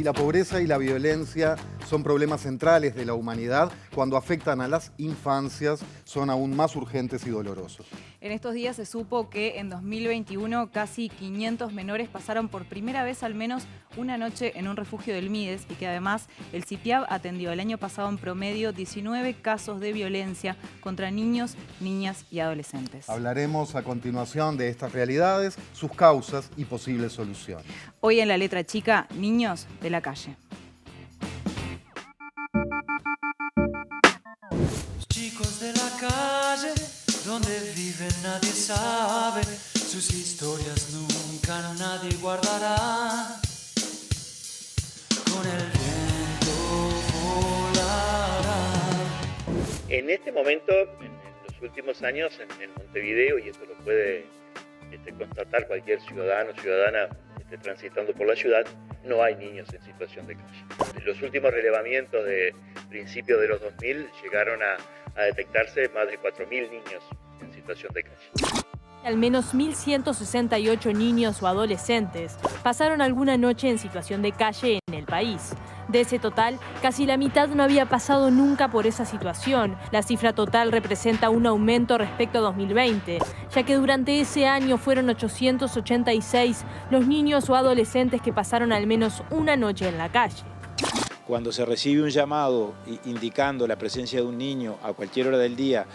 Si la pobreza y la violencia son problemas centrales de la humanidad, cuando afectan a las infancias son aún más urgentes y dolorosos. En estos días se supo que en 2021 casi 500 menores pasaron por primera vez al menos una noche en un refugio del Mides y que además el CIPIAB atendió el año pasado en promedio 19 casos de violencia contra niños, niñas y adolescentes. Hablaremos a continuación de estas realidades, sus causas y posibles soluciones. Hoy en La Letra Chica, niños de la calle. Los chicos de la calle, donde viven nadie sabe, sus historias nunca nadie guardará. Con el viento volará. En este momento, en los últimos años, en Montevideo, y esto lo puede constatar cualquier ciudadano o ciudadana transitando por la ciudad, no hay niños en situación de calle. Los últimos relevamientos de principios de los 2000 llegaron a detectarse más de 4.000 niños en situación de calle. Al menos 1.168 niños o adolescentes pasaron alguna noche en situación de calle en el país. De ese total, casi la mitad no había pasado nunca por esa situación. La cifra total representa un aumento respecto a 2020, ya que durante ese año fueron 886 los niños o adolescentes que pasaron al menos una noche en la calle. Cuando se recibe un llamado indicando la presencia de un niño a cualquier hora del día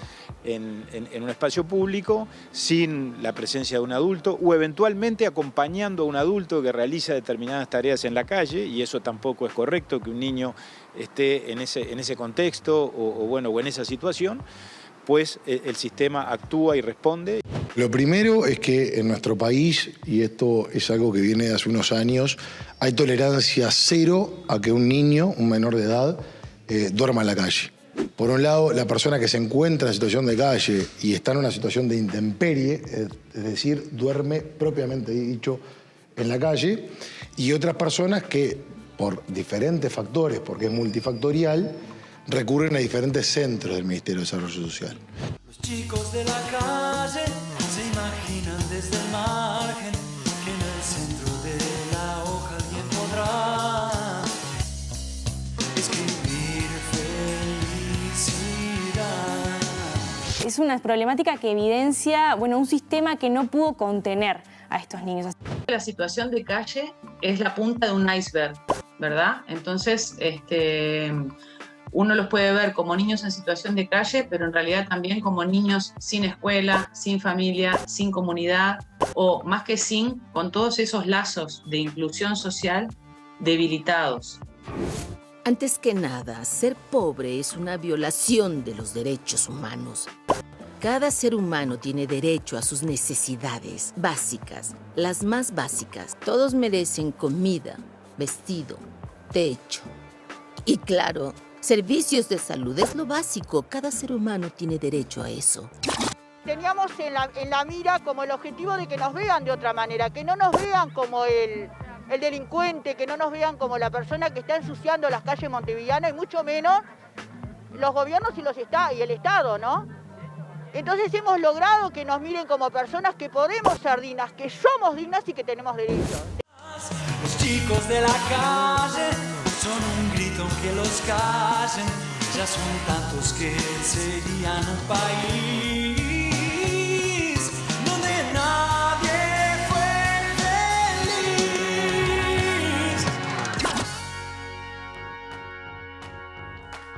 en un espacio público, sin la presencia de un adulto, o eventualmente acompañando a un adulto que realiza determinadas tareas en la calle, y eso tampoco es correcto, que un niño esté en ese contexto o en esa situación, pues el sistema actúa y responde. Lo primero es que en nuestro país, y esto es algo que viene de hace unos años, hay tolerancia cero a que un niño, un menor de edad, duerma en la calle. Por un lado, la persona que se encuentra en situación de calle y está en una situación de intemperie, es decir, duerme propiamente dicho en la calle, y otras personas que, por diferentes factores, porque es multifactorial, recurren a diferentes centros del Ministerio de Desarrollo Social. Los chicos de la calle se imaginan desde el margen que en el centro de la hoja alguien podrá escribir felicidad. Es una problemática que evidencia, un sistema que no pudo contener a estos niños. La situación de calle es la punta de un iceberg, ¿verdad? Entonces, uno los puede ver como niños en situación de calle, pero en realidad también como niños sin escuela, sin familia, sin comunidad, o más que con todos esos lazos de inclusión social debilitados. Antes que nada, ser pobre es una violación de los derechos humanos. Cada ser humano tiene derecho a sus necesidades básicas, las más básicas. Todos merecen comida, vestido, techo y, claro, servicios de salud. Es lo básico. Cada ser humano tiene derecho a eso. Teníamos en la mira como el objetivo de que nos vean de otra manera, que no nos vean como el delincuente, que no nos vean como la persona que está ensuciando las calles montevideanas y mucho menos los gobiernos y el Estado, ¿no? Entonces hemos logrado que nos miren como personas que podemos ser dignas, que somos dignas y que tenemos derechos. Los chicos de la calle son un grito que los callen, ya son tantos que serían un país donde nadie fue feliz.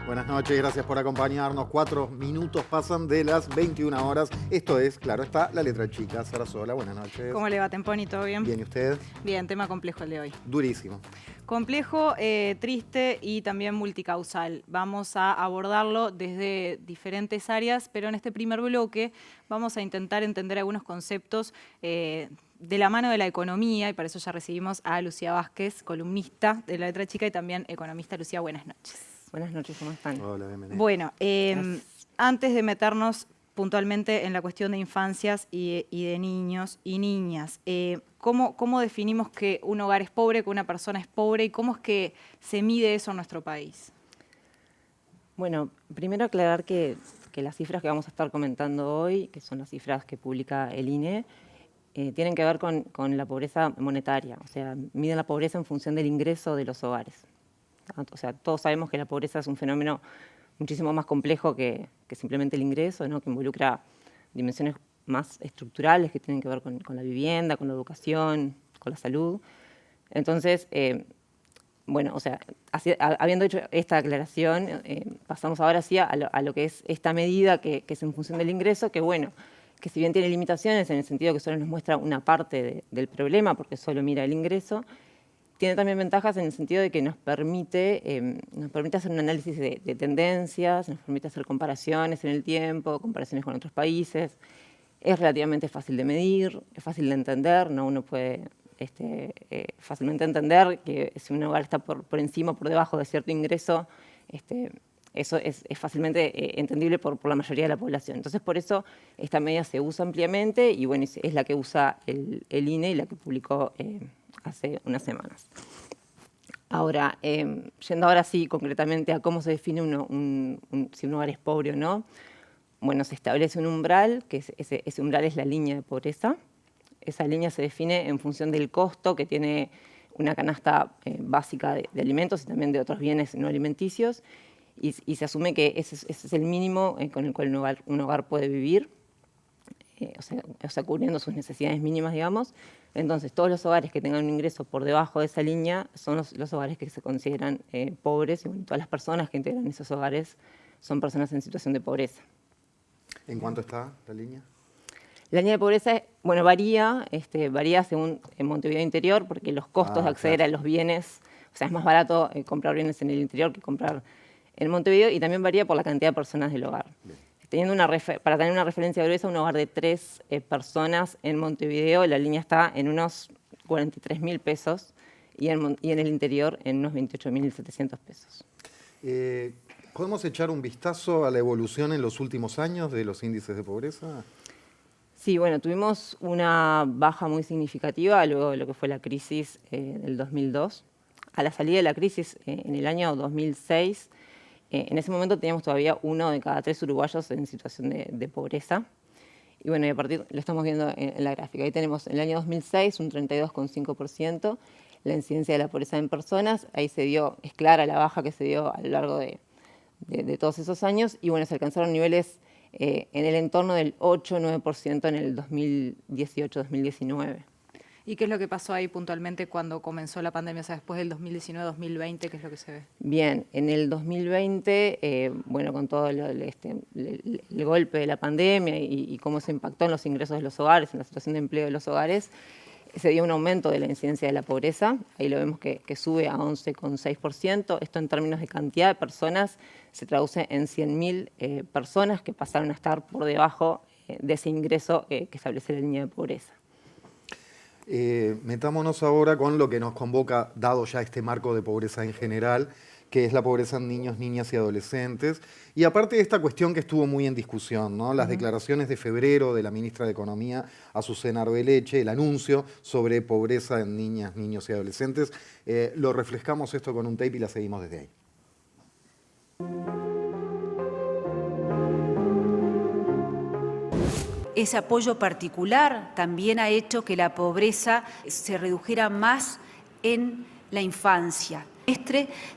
Buenas noches, gracias por acompañarnos. 4 minutos pasan de las 21 horas. Esto es, claro, está La Letra Chica. Sarasola, buenas noches. ¿Cómo le va, Temponi? ¿Todo bien? Bien, ¿y usted? Bien, tema complejo el de hoy. Durísimo. Complejo, triste y también multicausal. Vamos a abordarlo desde diferentes áreas, pero en este primer bloque vamos a intentar entender algunos conceptos de la mano de la economía, y para eso ya recibimos a Lucía Vázquez, columnista de La Letra Chica y también economista. Lucía, buenas noches. Buenas noches, ¿cómo están? Hola, bienvenida. Bueno, antes de meternos puntualmente en la cuestión de infancias y de niños y niñas, ¿cómo definimos que un hogar es pobre, que una persona es pobre, y cómo es que se mide eso en nuestro país? Bueno, primero aclarar que las cifras que vamos a estar comentando hoy, que son las cifras que publica el INE, tienen que ver con la pobreza monetaria, o sea, miden la pobreza en función del ingreso de los hogares. O sea, todos sabemos que la pobreza es un fenómeno muchísimo más complejo que simplemente el ingreso, ¿no? Que involucra dimensiones más estructurales que tienen que ver con la vivienda, con la educación, con la salud. Entonces, bueno, o sea, habiendo hecho esta aclaración, pasamos ahora sí a lo que es esta medida que es en función del ingreso, que bueno, que si bien tiene limitaciones en el sentido que solo nos muestra una parte del problema, porque solo mira el ingreso, tiene también ventajas en el sentido de que nos permite hacer un análisis de tendencias, nos permite hacer comparaciones en el tiempo, comparaciones con otros países. Es relativamente fácil de medir, es fácil de entender, ¿no? Uno puede fácilmente entender que si un hogar está por encima o por debajo de cierto ingreso, eso es fácilmente entendible por la mayoría de la población. Entonces, por eso esta medida se usa ampliamente y bueno, es la que usa el INE y la que publicó hace unas semanas. Ahora, yendo ahora sí concretamente a cómo se define si un hogar es pobre o no, bueno, se establece un umbral, que ese umbral es la línea de pobreza. Esa línea se define en función del costo que tiene una canasta básica de alimentos y también de otros bienes no alimenticios, y se asume que ese es el mínimo con el cual un hogar puede vivir, o sea, cubriendo sus necesidades mínimas, digamos. Entonces, todos los hogares que tengan un ingreso por debajo de esa línea son los hogares que se consideran pobres, y bueno, todas las personas que integran esos hogares son personas en situación de pobreza. ¿En cuánto está la línea? La línea de pobreza, bueno, varía según en Montevideo Interior, porque los costos de acceder a los bienes, o sea, es más barato comprar bienes en el interior que comprar en Montevideo, y también varía por la cantidad de personas del hogar. Para tener una referencia gruesa, un hogar de 3 personas en Montevideo, la línea está en unos 43.000 pesos y en el interior en unos 28.700 pesos. ¿Podemos echar un vistazo a la evolución en los últimos años de los índices de pobreza? Sí, bueno, tuvimos una baja muy significativa luego de lo que fue la crisis del 2002. A la salida de la crisis en el año 2006, en ese momento teníamos todavía 1 de cada 3 uruguayos en situación de pobreza. Y bueno, y a partir, lo estamos viendo en la gráfica, ahí tenemos en el año 2006 un 32,5%, la incidencia de la pobreza en personas, ahí es clara la baja que se dio a lo largo de todos esos años, y bueno, se alcanzaron niveles en el entorno del 8-9% en el 2018-2019. ¿Y qué es lo que pasó ahí puntualmente cuando comenzó la pandemia? O sea, después del 2019-2020, ¿qué es lo que se ve? Bien, en el 2020, bueno, con todo el golpe de la pandemia y cómo se impactó en los ingresos de los hogares, en la situación de empleo de los hogares, se dio un aumento de la incidencia de la pobreza. Ahí lo vemos que sube a 11,6%. Esto en términos de cantidad de personas se traduce en 100.000 personas que pasaron a estar por debajo de ese ingreso que establece la línea de pobreza. Metámonos ahora con lo que nos convoca, dado ya este marco de pobreza en general, que es la pobreza en niños, niñas y adolescentes. Y aparte de esta cuestión que estuvo muy en discusión, ¿no? Las declaraciones de febrero de la ministra de Economía, Azucena Arbeleche, el anuncio sobre pobreza en niñas, niños y adolescentes. Lo refrescamos esto con un tape y la seguimos desde ahí. Ese apoyo particular también ha hecho que la pobreza se redujera más en la infancia.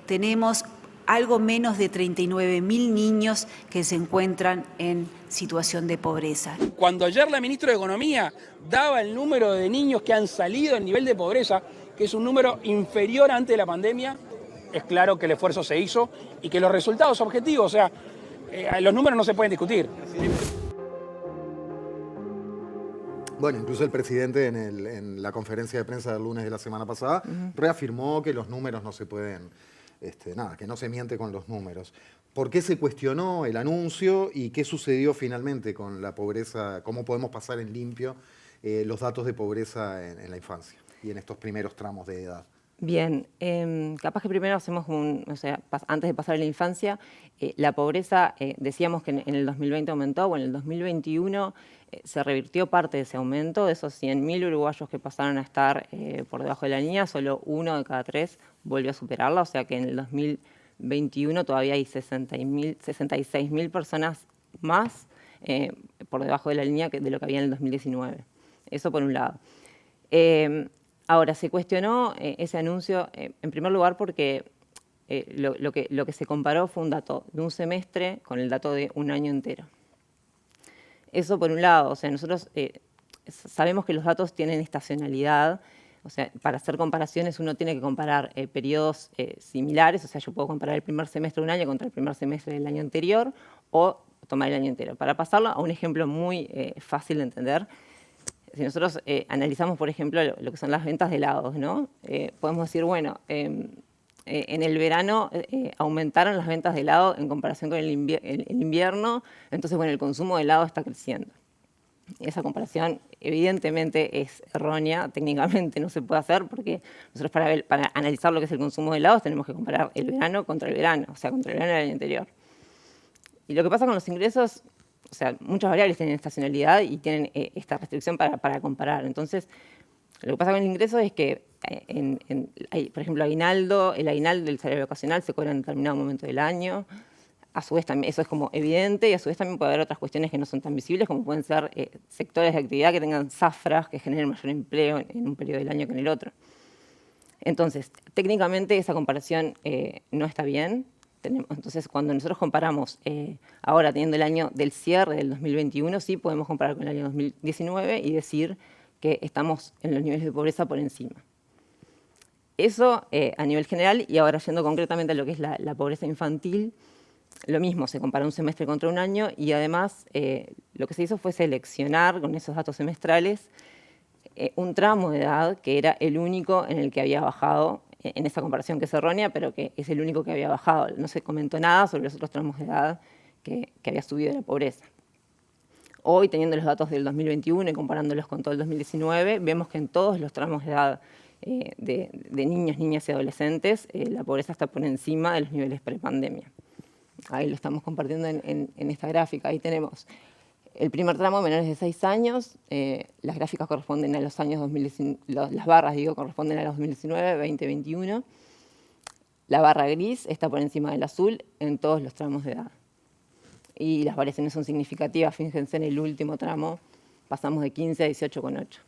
Tenemos algo menos de 39.000 niños que se encuentran en situación de pobreza. Cuando ayer la ministra de Economía daba el número de niños que han salido del nivel de pobreza, que es un número inferior antes de la pandemia, es claro que el esfuerzo se hizo y que los resultados objetivos, o sea, los números no se pueden discutir. Bueno, incluso el presidente en la conferencia de prensa del lunes de la semana pasada reafirmó que los números no se pueden, que no se miente con los números. ¿Por qué se cuestionó el anuncio y qué sucedió finalmente con la pobreza? ¿Cómo podemos pasar en limpio los datos de pobreza en la infancia y en estos primeros tramos de edad? Bien, capaz que primero hacemos antes de pasar a la infancia, la pobreza, decíamos que en el 2020 aumentó, bueno, en el 2021 se revirtió parte de ese aumento, de esos 100.000 uruguayos que pasaron a estar por debajo de la línea, solo 1 de cada 3 volvió a superarla, o sea que en el 2021 todavía hay 66.000 personas más por debajo de la línea de lo que había en el 2019. Eso por un lado. Ahora, se cuestionó ese anuncio, en primer lugar, porque lo que se comparó fue un dato de un semestre con el dato de un año entero. Eso por un lado, o sea, nosotros sabemos que los datos tienen estacionalidad, o sea, para hacer comparaciones uno tiene que comparar periodos similares, o sea, yo puedo comparar el primer semestre de un año contra el primer semestre del año anterior o tomar el año entero. Para pasarlo a un ejemplo muy fácil de entender, si nosotros analizamos, por ejemplo, lo que son las ventas de helados, ¿no? Podemos decir, bueno, en el verano aumentaron las ventas de helado en comparación con el invierno, entonces, bueno, el consumo de helado está creciendo. Esa comparación evidentemente es errónea, técnicamente no se puede hacer porque nosotros para analizar lo que es el consumo de helados tenemos que comparar el verano contra el verano, o sea, contra el verano del año anterior. Y lo que pasa con los ingresos, o sea, muchas variables tienen estacionalidad y tienen esta restricción para comparar. Entonces, lo que pasa con el ingreso es que, por ejemplo, el aguinaldo del salario ocasional se cobra en determinado momento del año. A su vez, también, eso es como evidente y a su vez también puede haber otras cuestiones que no son tan visibles, como pueden ser sectores de actividad que tengan zafras, que generen mayor empleo en un periodo del año que en el otro. Entonces, técnicamente esa comparación no está bien. Entonces, cuando nosotros comparamos ahora teniendo el año del cierre del 2021, sí podemos comparar con el año 2019 y decir que estamos en los niveles de pobreza por encima. Eso a nivel general, y ahora yendo concretamente a lo que es la pobreza infantil, lo mismo, se compara un semestre contra un año y además lo que se hizo fue seleccionar con esos datos semestrales un tramo de edad que era el único en el que había bajado, en esa comparación que es errónea, pero que es el único que había bajado. No se comentó nada sobre los otros tramos de edad que había subido la pobreza. Hoy, teniendo los datos del 2021 y comparándolos con todo el 2019, vemos que en todos los tramos de edad de niños, niñas y adolescentes, la pobreza está por encima de los niveles prepandemia. Ahí lo estamos compartiendo en esta gráfica. Ahí tenemos el primer tramo, menores de 6 años. Las gráficas corresponden a los años 2019, las barras, corresponden a los 2019, 2021. La barra gris está por encima del azul en todos los tramos de edad. Y las variaciones son significativas. Fíjense en el último tramo, pasamos de 15 a 18,8.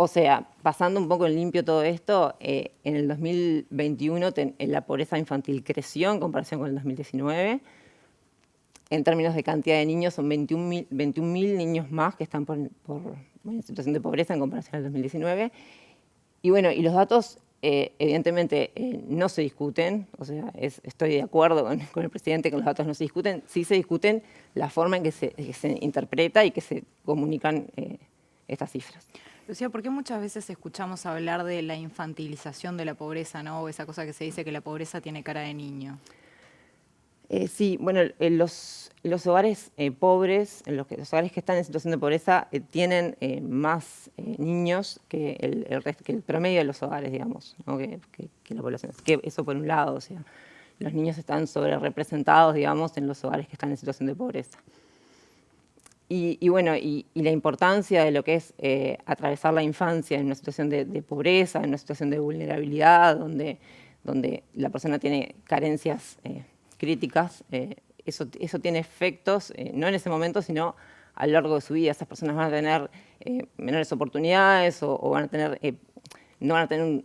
O sea, pasando un poco en limpio todo esto, en el 2021 la pobreza infantil creció en comparación con el 2019. En términos de cantidad de niños, son 21.000 niños más que están en situación de pobreza en comparación al 2019. Y bueno, y los datos evidentemente no se discuten, o sea, estoy de acuerdo con el presidente que los datos no se discuten, sí se discuten la forma en que se interpreta y que se comunican estas cifras. Lucía, ¿por qué muchas veces escuchamos hablar de la infantilización de la pobreza, ¿no? O esa cosa que se dice que la pobreza tiene cara de niño. Sí, bueno, los hogares pobres, los hogares que están en situación de pobreza, tienen más niños que el promedio de los hogares, digamos, ¿no? que la población. Que eso por un lado, o sea, los niños están sobrerepresentados, digamos, en los hogares que están en situación de pobreza. Y bueno, y la importancia de lo que es atravesar la infancia en una situación de pobreza, en una situación de vulnerabilidad, donde la persona tiene carencias críticas, eso tiene efectos, no en ese momento, sino a lo largo de su vida. Esas personas van a tener menores oportunidades o van a tener, no van a tener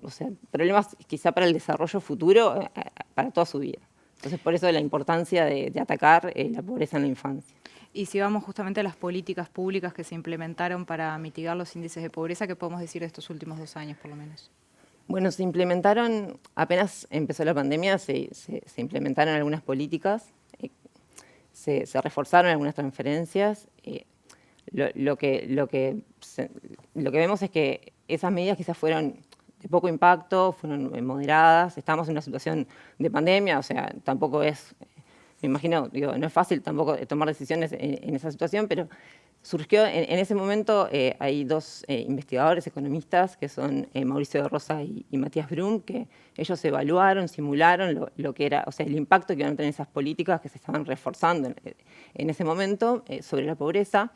problemas quizá para el desarrollo futuro, para toda su vida. Entonces, por eso la importancia de atacar la pobreza en la infancia. Y si vamos justamente a las políticas públicas que se implementaron para mitigar los índices de pobreza, ¿qué podemos decir de estos últimos 2 años, por lo menos? Bueno, se implementaron, apenas empezó la pandemia, se implementaron algunas políticas, se reforzaron algunas transferencias. Lo que vemos es que esas medidas quizás fueron de poco impacto, fueron moderadas. Estamos en una situación de pandemia, o sea, tampoco es... Me imagino, no es fácil tampoco tomar decisiones en esa situación, pero surgió en ese momento, hay 2 investigadores, economistas, que son Mauricio de Rosa y Matías Brum, que ellos evaluaron, simularon lo que era, o sea, el impacto que iban a tener esas políticas que se estaban reforzando en ese momento sobre la pobreza.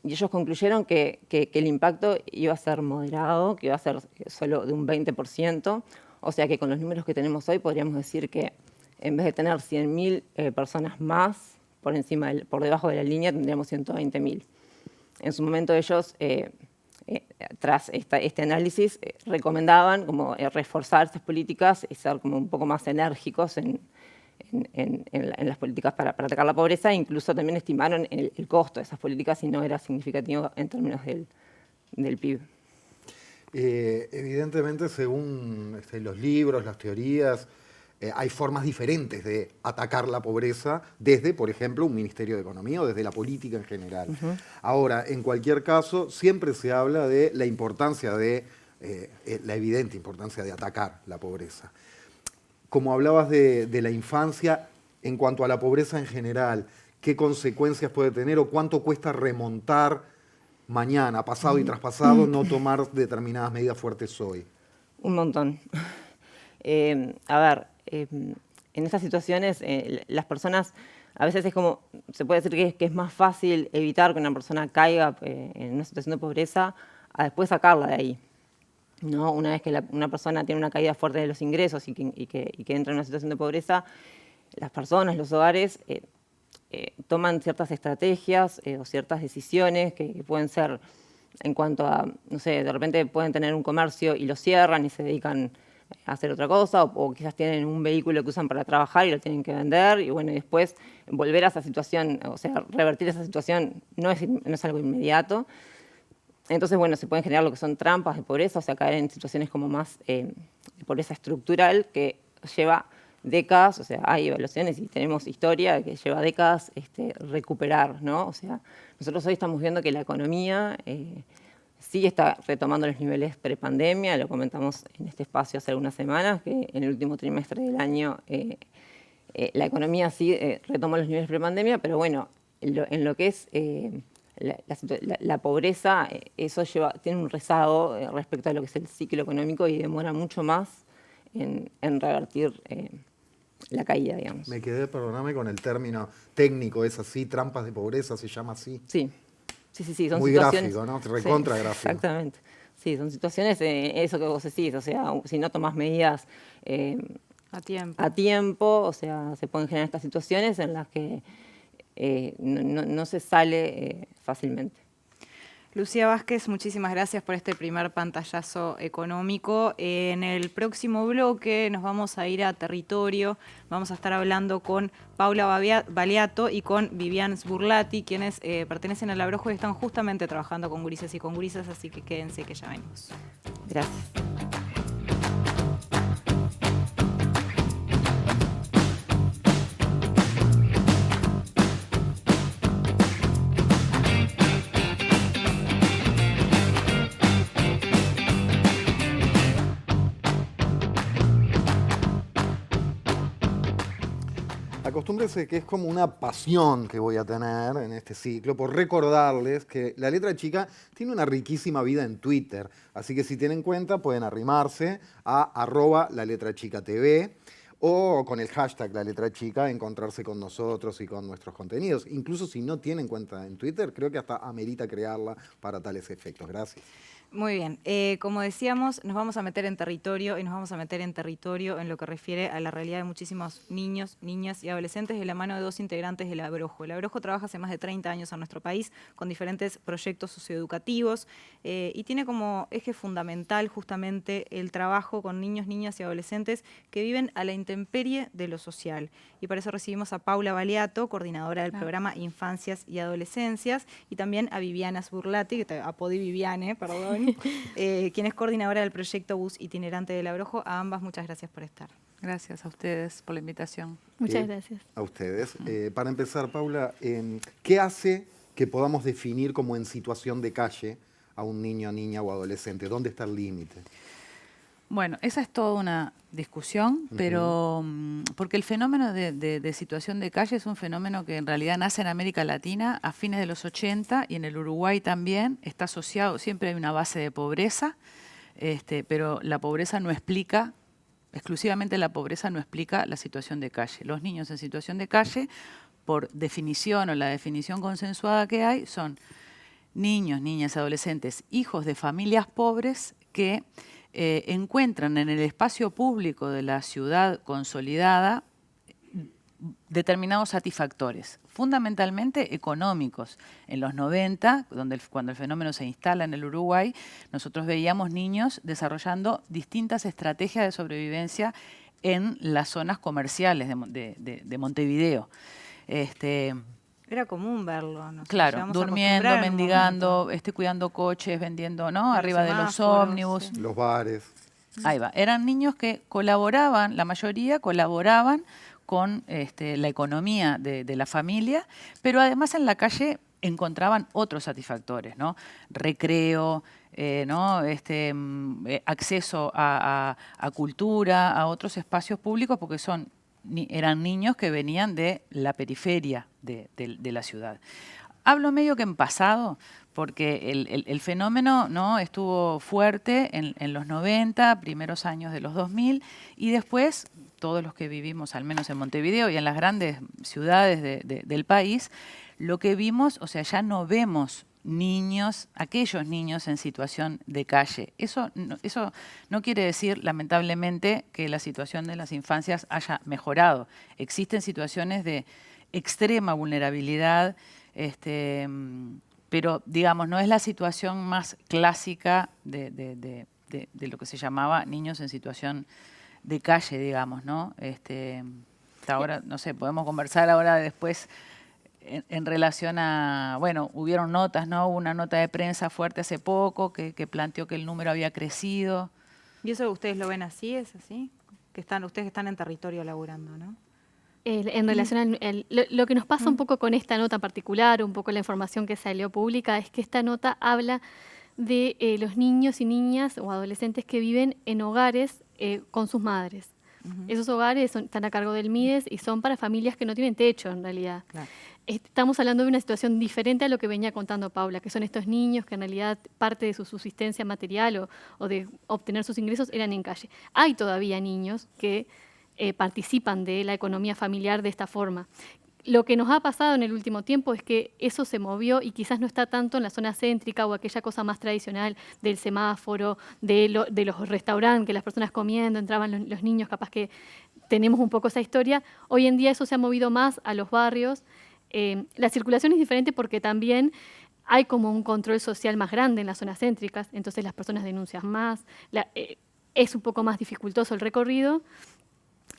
Y ellos concluyeron que el impacto iba a ser moderado, que iba a ser solo de un 20%, o sea que con los números que tenemos hoy podríamos decir que en vez de tener 100.000 personas más por debajo de la línea, tendríamos 120.000. en su momento ellos, tras este análisis, recomendaban como reforzar estas políticas y ser como un poco más enérgicos en las políticas para atacar la pobreza. Incluso también estimaron el costo de esas políticas y no era significativo en términos del PIB. Evidentemente, según los libros, las teorías, hay formas diferentes de atacar la pobreza desde, por ejemplo, un Ministerio de Economía o desde la política en general. Ahora, en cualquier caso, siempre se habla de la importancia la evidente importancia de atacar la pobreza. Como hablabas de la infancia, en cuanto a la pobreza en general, ¿qué consecuencias puede tener o cuánto cuesta remontar mañana, pasado y traspasado, no tomar determinadas medidas fuertes hoy? Un montón. A ver, en estas situaciones las personas, a veces es como, se puede decir que es más fácil evitar que una persona caiga en una situación de pobreza a después sacarla de ahí, ¿no? Una vez que una persona tiene una caída fuerte de los ingresos y que entra en una situación de pobreza, las personas, los hogares, toman ciertas estrategias o ciertas decisiones que pueden ser en cuanto a, no sé, de repente pueden tener un comercio y lo cierran y se dedican a hacer otra cosa, o quizás tienen un vehículo que usan para trabajar y lo tienen que vender, y bueno, y después volver a esa situación, o sea, revertir esa situación no es algo inmediato. Entonces, bueno, se pueden generar lo que son trampas de pobreza, o sea, caer en situaciones como más de pobreza estructural que lleva décadas, o sea, hay evaluaciones y tenemos historia que lleva décadas recuperar, ¿no? O sea, nosotros hoy estamos viendo que la economía sí está retomando los niveles prepandemia, lo comentamos en este espacio hace algunas semanas, que en el último trimestre del año la economía sí retomó los niveles prepandemia, pero bueno, en lo que es la pobreza, eso tiene un rezago respecto a lo que es el ciclo económico y demora mucho más en revertir la caída, digamos. Me quedé, perdóname, con el término técnico, es así, trampas de pobreza, se llama así. Sí, son muy situaciones... gráfico, ¿no? Recontra sí, gráfico. Exactamente. Sí, son situaciones, eso que vos decís, o sea, si no tomás medidas a tiempo, o sea, se pueden generar estas situaciones en las que no se sale fácilmente. Lucía Vázquez, muchísimas gracias por este primer pantallazo económico. En el próximo bloque nos vamos a ir a territorio, vamos a estar hablando con Paula Baliato y con Vivian Sburlati, quienes pertenecen al Abrojo y están justamente trabajando con gurises y con gurisas, así que quédense que ya venimos. Gracias. Acostúmbrese que es como una pasión que voy a tener en este ciclo por recordarles que La Letra Chica tiene una riquísima vida en Twitter. Así que si tienen cuenta pueden arrimarse a @LaLetraChicaTV o con el hashtag La Letra Chica encontrarse con nosotros y con nuestros contenidos. Incluso si no tienen cuenta en Twitter, creo que hasta amerita crearla para tales efectos. Gracias. Muy bien, como decíamos, nos vamos a meter en territorio y nos vamos a meter en territorio en lo que refiere a la realidad de muchísimos niños, niñas y adolescentes de la mano de dos integrantes del Abrojo. El Abrojo trabaja hace más de 30 años en nuestro país con diferentes proyectos socioeducativos y tiene como eje fundamental justamente el trabajo con niños, niñas y adolescentes que viven a la intemperie de lo social. Y para eso recibimos a Paula Baliato, coordinadora del programa Infancias y Adolescencias, y también a Viviana Sburlati, que te apodé Viviane, perdón, quien es coordinadora del proyecto Bus Itinerante del Abrojo. A ambas, muchas gracias por estar. Gracias a ustedes por la invitación. Muchas gracias. A ustedes. Para empezar, Paula, ¿qué hace que podamos definir como en situación de calle a un niño, niña o adolescente? ¿Dónde está el límite? Bueno, esa es toda una discusión, pero porque el fenómeno de situación de calle es un fenómeno que en realidad nace en América Latina a fines de los 80 y en el Uruguay también está asociado, siempre hay una base de pobreza, pero la pobreza no explica, exclusivamente la pobreza no explica la situación de calle. Los niños en situación de calle, por definición o la definición consensuada que hay, son niños, niñas, adolescentes, hijos de familias pobres que encuentran en el espacio público de la ciudad consolidada determinados satisfactores, fundamentalmente económicos. En los 90, cuando el fenómeno se instala en el Uruguay, nosotros veíamos niños desarrollando distintas estrategias de sobrevivencia en las zonas comerciales de Montevideo. Era común verlo, ¿no? Claro, durmiendo, mendigando, cuidando coches, vendiendo, ¿no? Arriba de los ómnibus. Sí. Los bares. Ahí va. Eran niños que colaboraban, la mayoría colaboraban con la economía de la familia, pero además en la calle encontraban otros satisfactores, ¿no? Recreo, ¿no? Acceso a cultura, a otros espacios públicos, porque eran niños que venían de la periferia de la ciudad. Hablo medio que en pasado, porque el fenómeno, ¿no? Estuvo fuerte en los 90, primeros años de los 2000, y después todos los que vivimos, al menos en Montevideo y en las grandes ciudades del país, lo que vimos, o sea, ya no vemos aquellos niños en situación de calle. Eso no quiere decir, lamentablemente, que la situación de las infancias haya mejorado. Existen situaciones de extrema vulnerabilidad, pero, digamos, no es la situación más clásica de lo que se llamaba niños en situación de calle, digamos, ¿no? Ahora, no sé, podemos conversar ahora después en relación a, bueno, hubieron notas, ¿no? Hubo una nota de prensa fuerte hace poco que planteó que el número había crecido. ¿Y eso ustedes lo ven así? ¿Es así? Ustedes que están en territorio laburando, ¿no? En relación lo que nos pasa un poco con esta nota particular, un poco la información que salió pública, es que esta nota habla de los niños y niñas o adolescentes que viven en hogares con sus madres. Esos hogares están a cargo del MIDES y son para familias que no tienen techo, en realidad. Claro. Estamos hablando de una situación diferente a lo que venía contando Paula, que son estos niños que en realidad parte de su subsistencia material o de obtener sus ingresos eran en calle. Hay todavía niños que participan de la economía familiar de esta forma. Lo que nos ha pasado en el último tiempo es que eso se movió y quizás no está tanto en la zona céntrica o aquella cosa más tradicional del semáforo, de los restaurantes, que las personas comiendo, entraban los niños, capaz que tenemos un poco esa historia. Hoy en día eso se ha movido más a los barrios. La circulación es diferente porque también hay como un control social más grande en las zonas céntricas, entonces las personas denuncian más, es un poco más dificultoso el recorrido.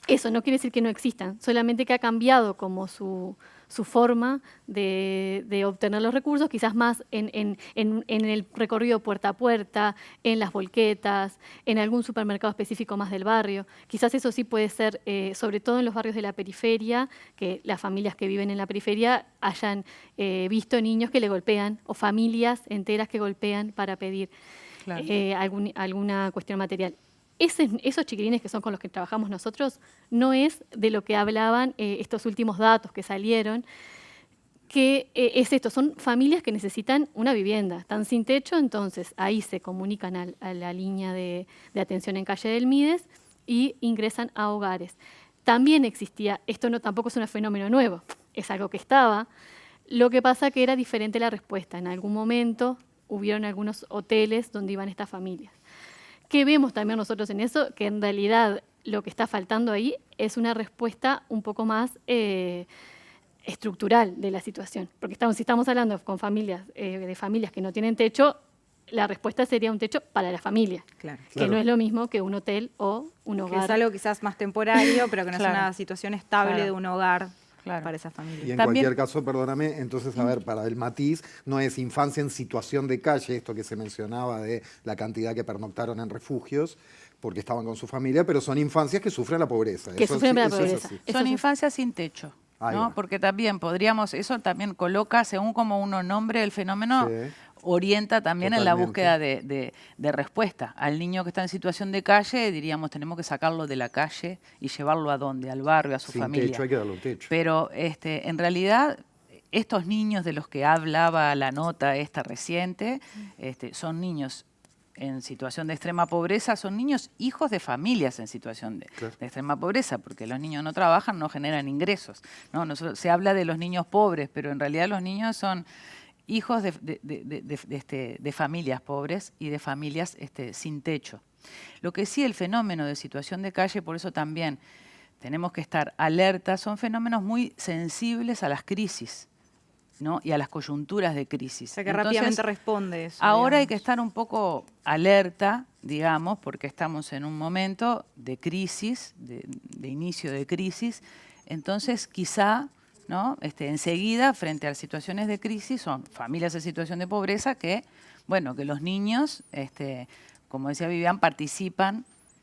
Eso no quiere decir que no existan, solamente que ha cambiado como su forma de obtener los recursos, quizás más en el recorrido puerta a puerta, en las volquetas, en algún supermercado específico más del barrio. Quizás eso sí puede ser, sobre todo en los barrios de la periferia, que las familias que viven en la periferia hayan visto niños que le golpean o familias enteras que golpean para pedir alguna cuestión material. Esos chiquilines que son con los que trabajamos nosotros no es de lo que hablaban estos últimos datos que salieron, que es esto, son familias que necesitan una vivienda, están sin techo, entonces ahí se comunican a la línea de atención en calle del MIDES y ingresan a hogares. También existía, esto tampoco es un fenómeno nuevo, es algo que estaba, lo que pasa que era diferente la respuesta. En algún momento hubieron algunos hoteles donde iban estas familias. ¿Qué vemos también nosotros en eso? Que en realidad lo que está faltando ahí es una respuesta un poco más estructural de la situación. Porque si estamos hablando con familias, de familias que no tienen techo, la respuesta sería un techo para la familia. Claro. Que no es lo mismo que un hotel o un hogar. Que es algo quizás más temporario, pero que no es una situación estable de un hogar. Claro. Para esa familia. Y en cualquier caso, perdóname, entonces, a ver, para el matiz, no es infancia en situación de calle, esto que se mencionaba de la cantidad que pernoctaron en refugios, porque estaban con su familia, pero son infancias que sufren la pobreza. Que sufren la pobreza. Son infancias sin techo, ¿no? Porque también eso también coloca, según como uno nombre el fenómeno, orienta también en la búsqueda de respuesta. Al niño que está en situación de calle, diríamos, tenemos que sacarlo de la calle y llevarlo ¿a dónde? Al barrio, a su familia. Sin techo, hay que darle un techo. Pero en realidad, estos niños de los que hablaba la nota esta reciente, son niños en situación de extrema pobreza, son niños hijos de familias en situación de extrema pobreza, porque los niños no trabajan, no generan ingresos, ¿no? Se habla de los niños pobres, pero en realidad los niños son hijos de familias pobres y de familias sin techo. Lo que sí, el fenómeno de situación de calle, por eso también tenemos que estar alertas, son fenómenos muy sensibles a las crisis, ¿no? Y a las coyunturas de crisis. O sea, que Entonces, rápidamente responde eso. ahora hay digamos. que estar un poco alerta, digamos, porque estamos en un momento de crisis, de inicio de crisis. Entonces, quizá, ¿no? Enseguida, frente a las situaciones de crisis, son familias en situación de pobreza que, bueno, que los niños, como decía Vivian,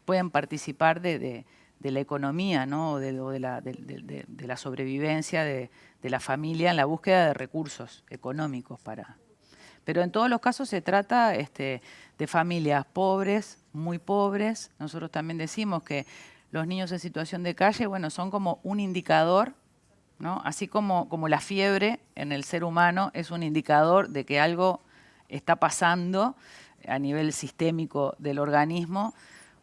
pueden participar de la economía, ¿no? de la sobrevivencia de la familia en la búsqueda de recursos económicos para... Pero en todos los casos se trata de familias pobres, muy pobres. Nosotros también decimos que los niños en situación de calle, bueno, son como un indicador, ¿no? Así como la fiebre en el ser humano es un indicador de que algo está pasando a nivel sistémico del organismo.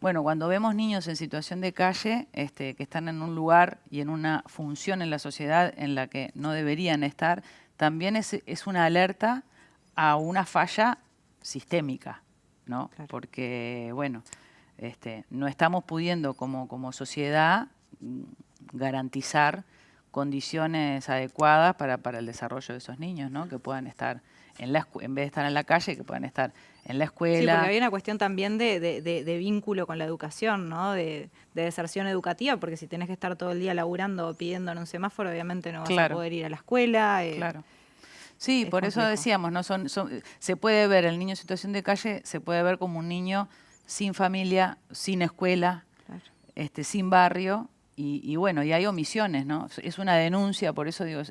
Bueno, cuando vemos niños en situación de calle, que están en un lugar y en una función en la sociedad en la que no deberían estar, también es una alerta a una falla sistémica, ¿no? Claro. Porque, bueno, no estamos pudiendo como sociedad garantizar condiciones adecuadas para el desarrollo de esos niños, ¿no? Que puedan estar en vez de estar en la calle, que puedan estar en la escuela. Sí, porque hay una cuestión también de vínculo con la educación, ¿no? De deserción educativa, porque si tenés que estar todo el día laburando o pidiendo en un semáforo, obviamente no vas a poder ir a la escuela. Claro. Sí, por eso decíamos, ¿no? Se puede ver el niño en situación de calle, se puede ver como un niño sin familia, sin escuela, sin barrio. Y bueno, y hay omisiones, ¿no? Es una denuncia, por eso digo,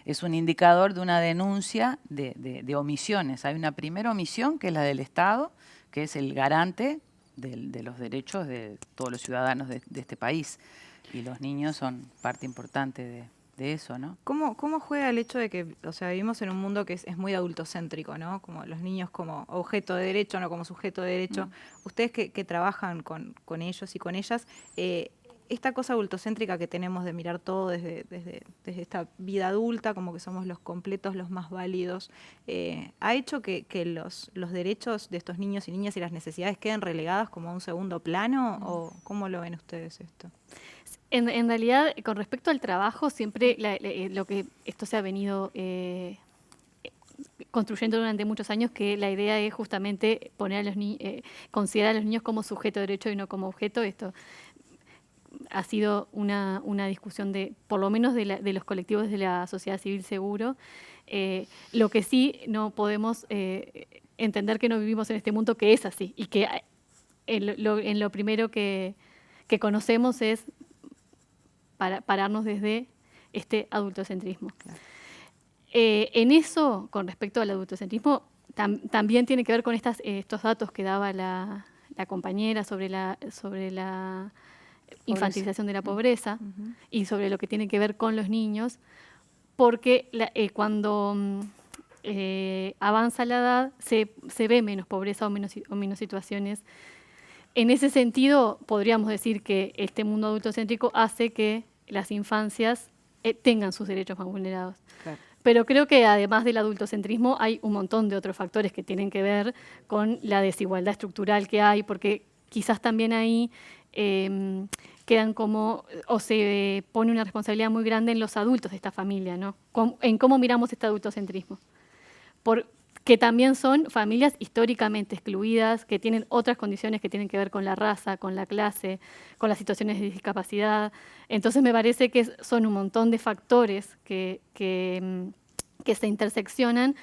es un indicador de una denuncia de omisiones. Hay una primera omisión, que es la del Estado, que es el garante de los derechos de todos los ciudadanos de este país. Y los niños son parte importante de eso, ¿no? ¿Cómo juega el hecho de que, o sea, vivimos en un mundo que es muy adultocéntrico, ¿no? Como los niños como objeto de derecho, no como sujeto de derecho. Ustedes que trabajan con ellos y con ellas, esta cosa adultocéntrica que tenemos de mirar todo desde esta vida adulta, como que somos los completos, los más válidos, ¿ha hecho que los derechos de estos niños y niñas y las necesidades queden relegadas como a un segundo plano? ¿O cómo lo ven ustedes esto? En realidad, con respecto al trabajo, siempre lo que esto se ha venido construyendo durante muchos años, que la idea es justamente poner a los considerar a los niños como sujeto de derecho y no como objeto. Esto ha sido una discusión por lo menos de los colectivos de la sociedad civil seguro. Lo que sí no podemos entender que no vivimos en este mundo que es así y que en lo primero que conocemos es pararnos desde este adultocentrismo. Claro. En eso, con respecto al adultocentrismo, también tiene que ver con estos datos que daba la compañera sobre la infantilización de la pobreza y sobre lo que tiene que ver con los niños, porque cuando avanza la edad se ve menos pobreza o menos situaciones. En ese sentido, podríamos decir que este mundo adultocéntrico hace que las infancias tengan sus derechos más vulnerados. Claro. Pero creo que además del adultocentrismo hay un montón de otros factores que tienen que ver con la desigualdad estructural que hay, porque quizás también ahí quedan o se pone una responsabilidad muy grande en los adultos de esta familia, ¿no? En cómo miramos este adultocentrismo. Que también son familias históricamente excluidas, que tienen otras condiciones que tienen que ver con la raza, con la clase, con las situaciones de discapacidad. Entonces me parece que son un montón de factores que se interseccionan,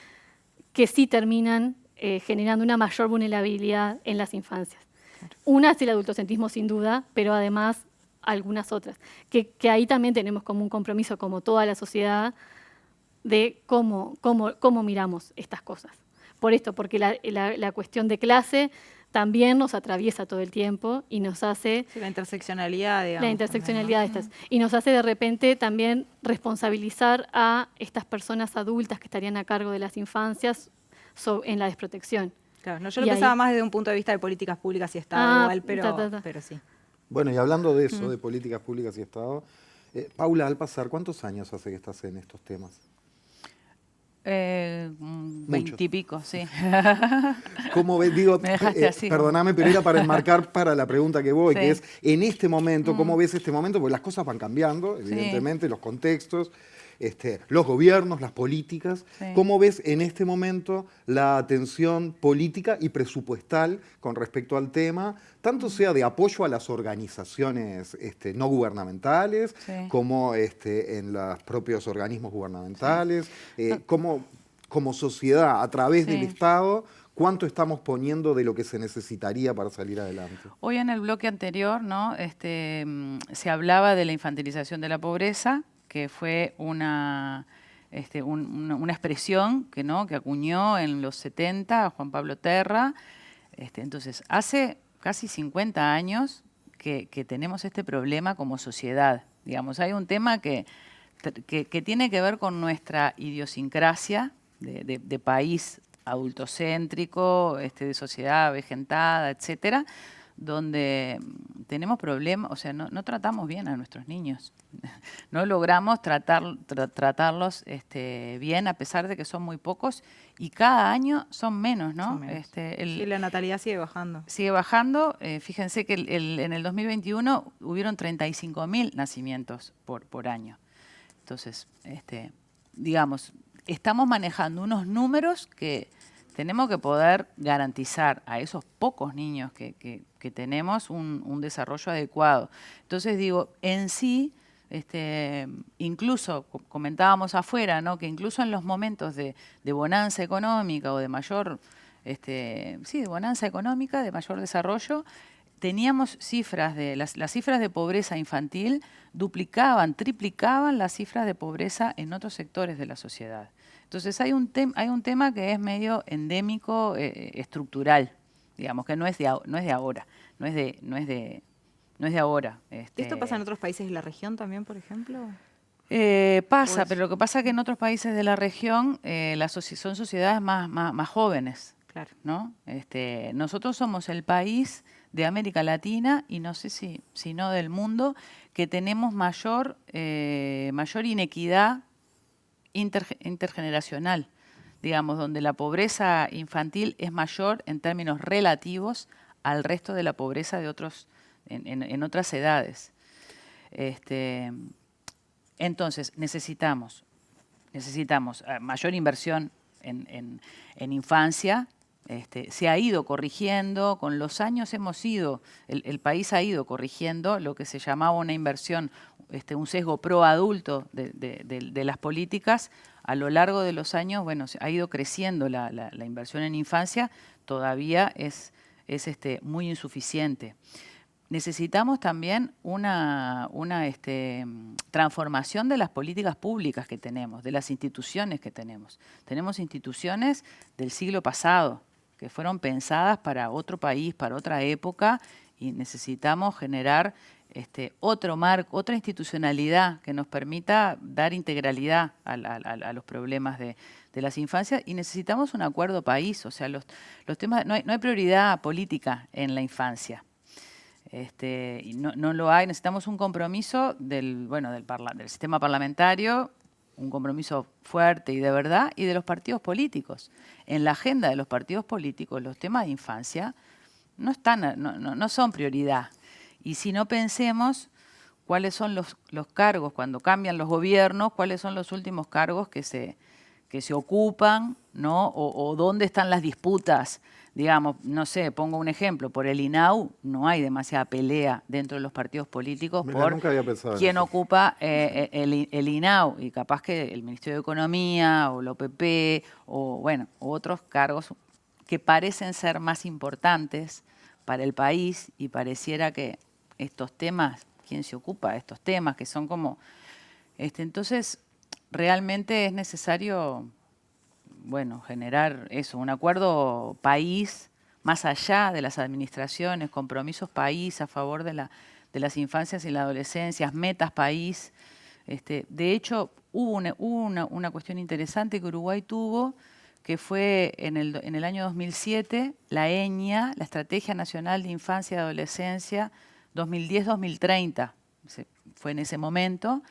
que sí terminan generando una mayor vulnerabilidad en las infancias. Claro. Una es el adultocentrismo sin duda, pero además algunas otras, que ahí también tenemos como un compromiso, como toda la sociedad, de cómo miramos estas cosas. Por esto, porque la cuestión de clase también nos atraviesa todo el tiempo y nos hace... Sí, la interseccionalidad, digamos. La interseccionalidad de estas. Y nos hace de repente también responsabilizar a estas personas adultas que estarían a cargo de las infancias en la desprotección. Claro, no, yo lo pensaba más desde un punto de vista de políticas públicas y Estado igual, pero sí. Bueno, y hablando de eso, de políticas públicas y Estado, Paula Alpazar, ¿cuántos años hace que estás en estos temas? 20 y pico, sí. ¿Cómo ves? Digo, Me dejaste así. perdóname, pero era para enmarcar para la pregunta que voy, Sí. que es, en este momento, ¿cómo ves este momento? Porque las cosas van cambiando, Sí. evidentemente, los contextos, los gobiernos, las políticas. Sí. ¿Cómo ves en este momento la atención política y presupuestal con respecto al tema, tanto sea de apoyo a las organizaciones no gubernamentales, Sí. como en los propios organismos gubernamentales? Como sociedad, a través del Sí. Estado, ¿cuánto estamos poniendo de lo que se necesitaría para salir adelante? Hoy en el bloque anterior, ¿no? Se hablaba de la infantilización de la pobreza, que fue una expresión que, ¿no? que acuñó en los 70 Juan Pablo Terra. Entonces, hace casi 50 años que tenemos este problema como sociedad. Digamos, hay un tema que tiene que ver con nuestra idiosincrasia de país adultocéntrico, de sociedad avejentada, etcétera, donde tenemos problemas, o sea, no tratamos bien a nuestros niños. No logramos tratarlos bien, a pesar de que son muy pocos, y cada año son menos, ¿no? Son menos. Sí, la natalidad sigue bajando. Sigue bajando. Fíjense que en el 2021 hubieron 35.000 nacimientos por año. Entonces, digamos, estamos manejando unos números que tenemos que poder garantizar a esos pocos niños que tenemos un desarrollo adecuado. Entonces, digo, en sí, incluso comentábamos afuera, ¿no? Que incluso en los momentos de bonanza económica o de mayor, de bonanza económica, de mayor desarrollo, teníamos cifras las cifras de pobreza infantil duplicaban, triplicaban las cifras de pobreza en otros sectores de la sociedad. Entonces hay un tema que es medio endémico, estructural, digamos, que no es de ahora, no es de ahora. ¿Esto pasa en otros países de la región también, por ejemplo? Pasa, pero lo que pasa es que en otros países de la región son sociedades más jóvenes. Claro. ¿No? Nosotros somos el país de América Latina, y no sé si no del mundo, que tenemos mayor inequidad intergeneracional, digamos, donde la pobreza infantil es mayor en términos relativos al resto de la pobreza de otros en otras edades. Entonces, necesitamos mayor inversión en infancia. Se ha ido corrigiendo, con los años el país ha ido corrigiendo lo que se llamaba una inversión, un sesgo pro adulto de las políticas. A lo largo de los años, bueno, ha ido creciendo la inversión en infancia, todavía es muy insuficiente. Necesitamos también una transformación de las políticas públicas que tenemos, de las instituciones que tenemos. Tenemos instituciones del siglo pasado, que fueron pensadas para otro país, para otra época, y necesitamos generar otro marco, otra institucionalidad que nos permita dar integralidad a los problemas de las infancias, y necesitamos un acuerdo país. O sea, los temas, no hay prioridad política en la infancia. Y no lo hay. Necesitamos un compromiso del sistema parlamentario, un compromiso fuerte y de verdad, y de los partidos políticos. En la agenda de los partidos políticos, los temas de infancia no son prioridad. Y si no, pensemos cuáles son los cargos, cuando cambian los gobiernos, cuáles son los últimos cargos que se ocupan, ¿no? O dónde están las disputas. Digamos, no sé, pongo un ejemplo, por el INAU no hay demasiada pelea dentro de los partidos políticos. Mirá, nunca había pensado quién en eso. ocupa el INAU, y capaz que el Ministerio de Economía o la OPP o otros cargos que parecen ser más importantes para el país, y pareciera que estos temas, ¿quién se ocupa de estos temas? Que son como... entonces, realmente es necesario... generar un acuerdo país, más allá de las administraciones, compromisos país a favor de las infancias y la adolescencia, metas país. De hecho, hubo una cuestión interesante que Uruguay tuvo, que fue en el año 2007, la ENIA, la Estrategia Nacional de Infancia y Adolescencia 2010-2030, fue en ese momento,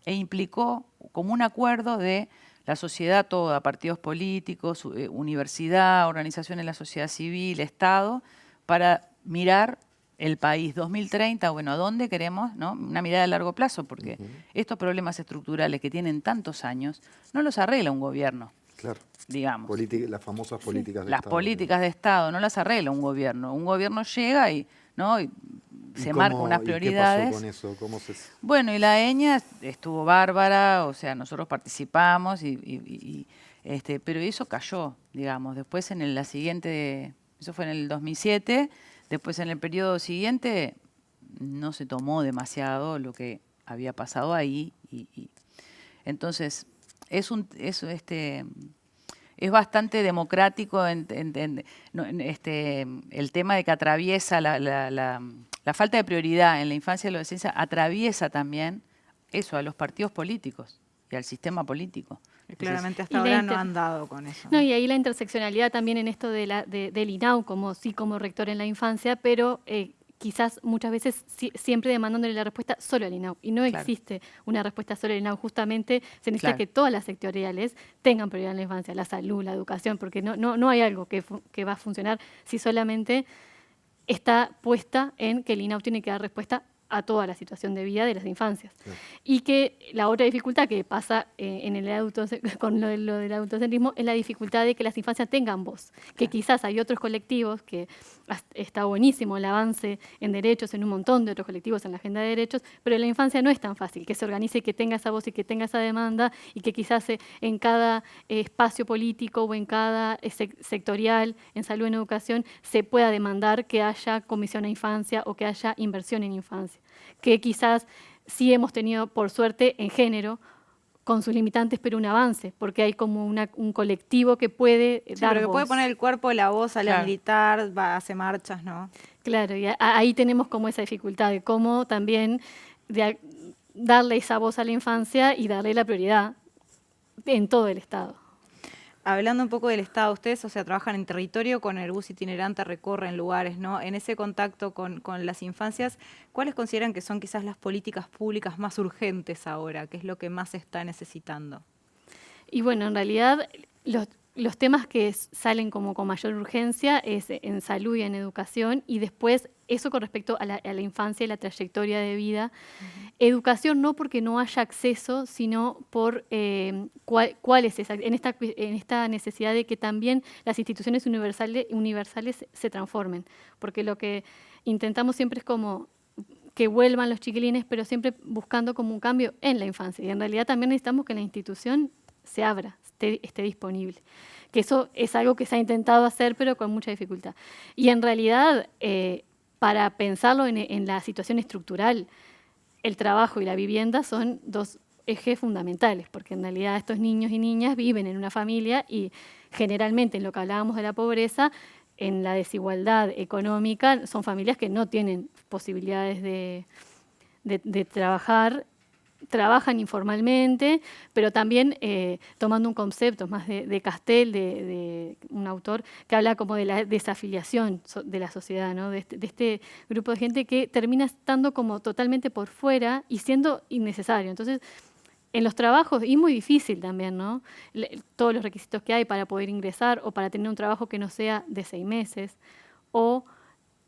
e implicó como un acuerdo de la sociedad toda, partidos políticos, universidad, organizaciones de la sociedad civil, Estado, para mirar el país 2030, bueno, ¿a dónde queremos? ¿No? Una mirada a largo plazo, porque estos problemas estructurales que tienen tantos años no los arregla un gobierno. Claro. Digamos. Las famosas políticas de Las Estado. políticas de Estado no las arregla un gobierno. Un gobierno llega y, ¿no? y se marca unas prioridades. ¿Y qué pasó con eso? ¿Cómo se... Bueno, y la EñA estuvo bárbara, o sea, nosotros participamos, pero eso cayó, digamos. Después en la siguiente, eso fue en el 2007, después en el periodo siguiente no se tomó demasiado lo que había pasado ahí. Entonces, es bastante democrático el tema de que atraviesa la falta de prioridad en la infancia y la adolescencia, atraviesa también eso a los partidos políticos y al sistema político. Claramente hasta ahora no han dado con eso. No, y ahí la interseccionalidad también en esto del INAU, como rector en la infancia, pero quizás muchas veces siempre demandándole la respuesta solo al INAU. Y no existe una respuesta solo al INAU. Justamente se necesita que todas las sectoriales tengan prioridad en la infancia, la salud, la educación, porque no hay algo que va a funcionar si solamente está puesta en que el INAU tiene que dar respuesta a toda la situación de vida de las infancias. Sí. Y que la otra dificultad que pasa con lo del adultocentrismo es la dificultad de que las infancias tengan voz. Que quizás hay otros colectivos, que está buenísimo el avance en derechos, en un montón de otros colectivos en la agenda de derechos, pero en la infancia no es tan fácil que se organice y que tenga esa voz y que tenga esa demanda y que quizás en cada espacio político o en cada sectorial, en salud, en educación, se pueda demandar que haya comisión a infancia o que haya inversión en infancia. Que quizás sí hemos tenido, por suerte, en género, con sus limitantes, pero un avance, porque hay como un colectivo que puede dar pero que voz. puede poner el cuerpo, la voz a la militar, hace marchas, ¿no? Claro, y ahí tenemos como esa dificultad de cómo también darle esa voz a la infancia y darle la prioridad en todo el Estado. Hablando un poco del Estado, ustedes, trabajan en territorio con el bus itinerante, recorren lugares, ¿no? En ese contacto con las infancias, ¿cuáles consideran que son quizás las políticas públicas más urgentes ahora? ¿Qué es lo que más se está necesitando? Y bueno, en realidad los temas que salen como con mayor urgencia es en salud y en educación, y después eso con respecto a la infancia y la trayectoria de vida. Educación no porque no haya acceso, sino por cuál es esa, en esta necesidad de que también las instituciones universales se transformen, porque lo que intentamos siempre es como que vuelvan los chiquilines, pero siempre buscando como un cambio en la infancia, y en realidad también necesitamos que la institución se abra, esté disponible. Que eso es algo que se ha intentado hacer, pero con mucha dificultad. Y en realidad, para pensarlo en la situación estructural, el trabajo y la vivienda son dos ejes fundamentales, porque en realidad estos niños y niñas viven en una familia y generalmente en lo que hablábamos de la pobreza, en la desigualdad económica, son familias que no tienen posibilidades de trabajar, trabajan informalmente, pero también tomando un concepto más de Castel, de un autor que habla como de la desafiliación de la sociedad, ¿no? de este grupo de gente que termina estando como totalmente por fuera y siendo innecesario. Entonces, en los trabajos, y muy difícil también, ¿no? Todos los requisitos que hay para poder ingresar o para tener un trabajo que no sea de 6 meses, o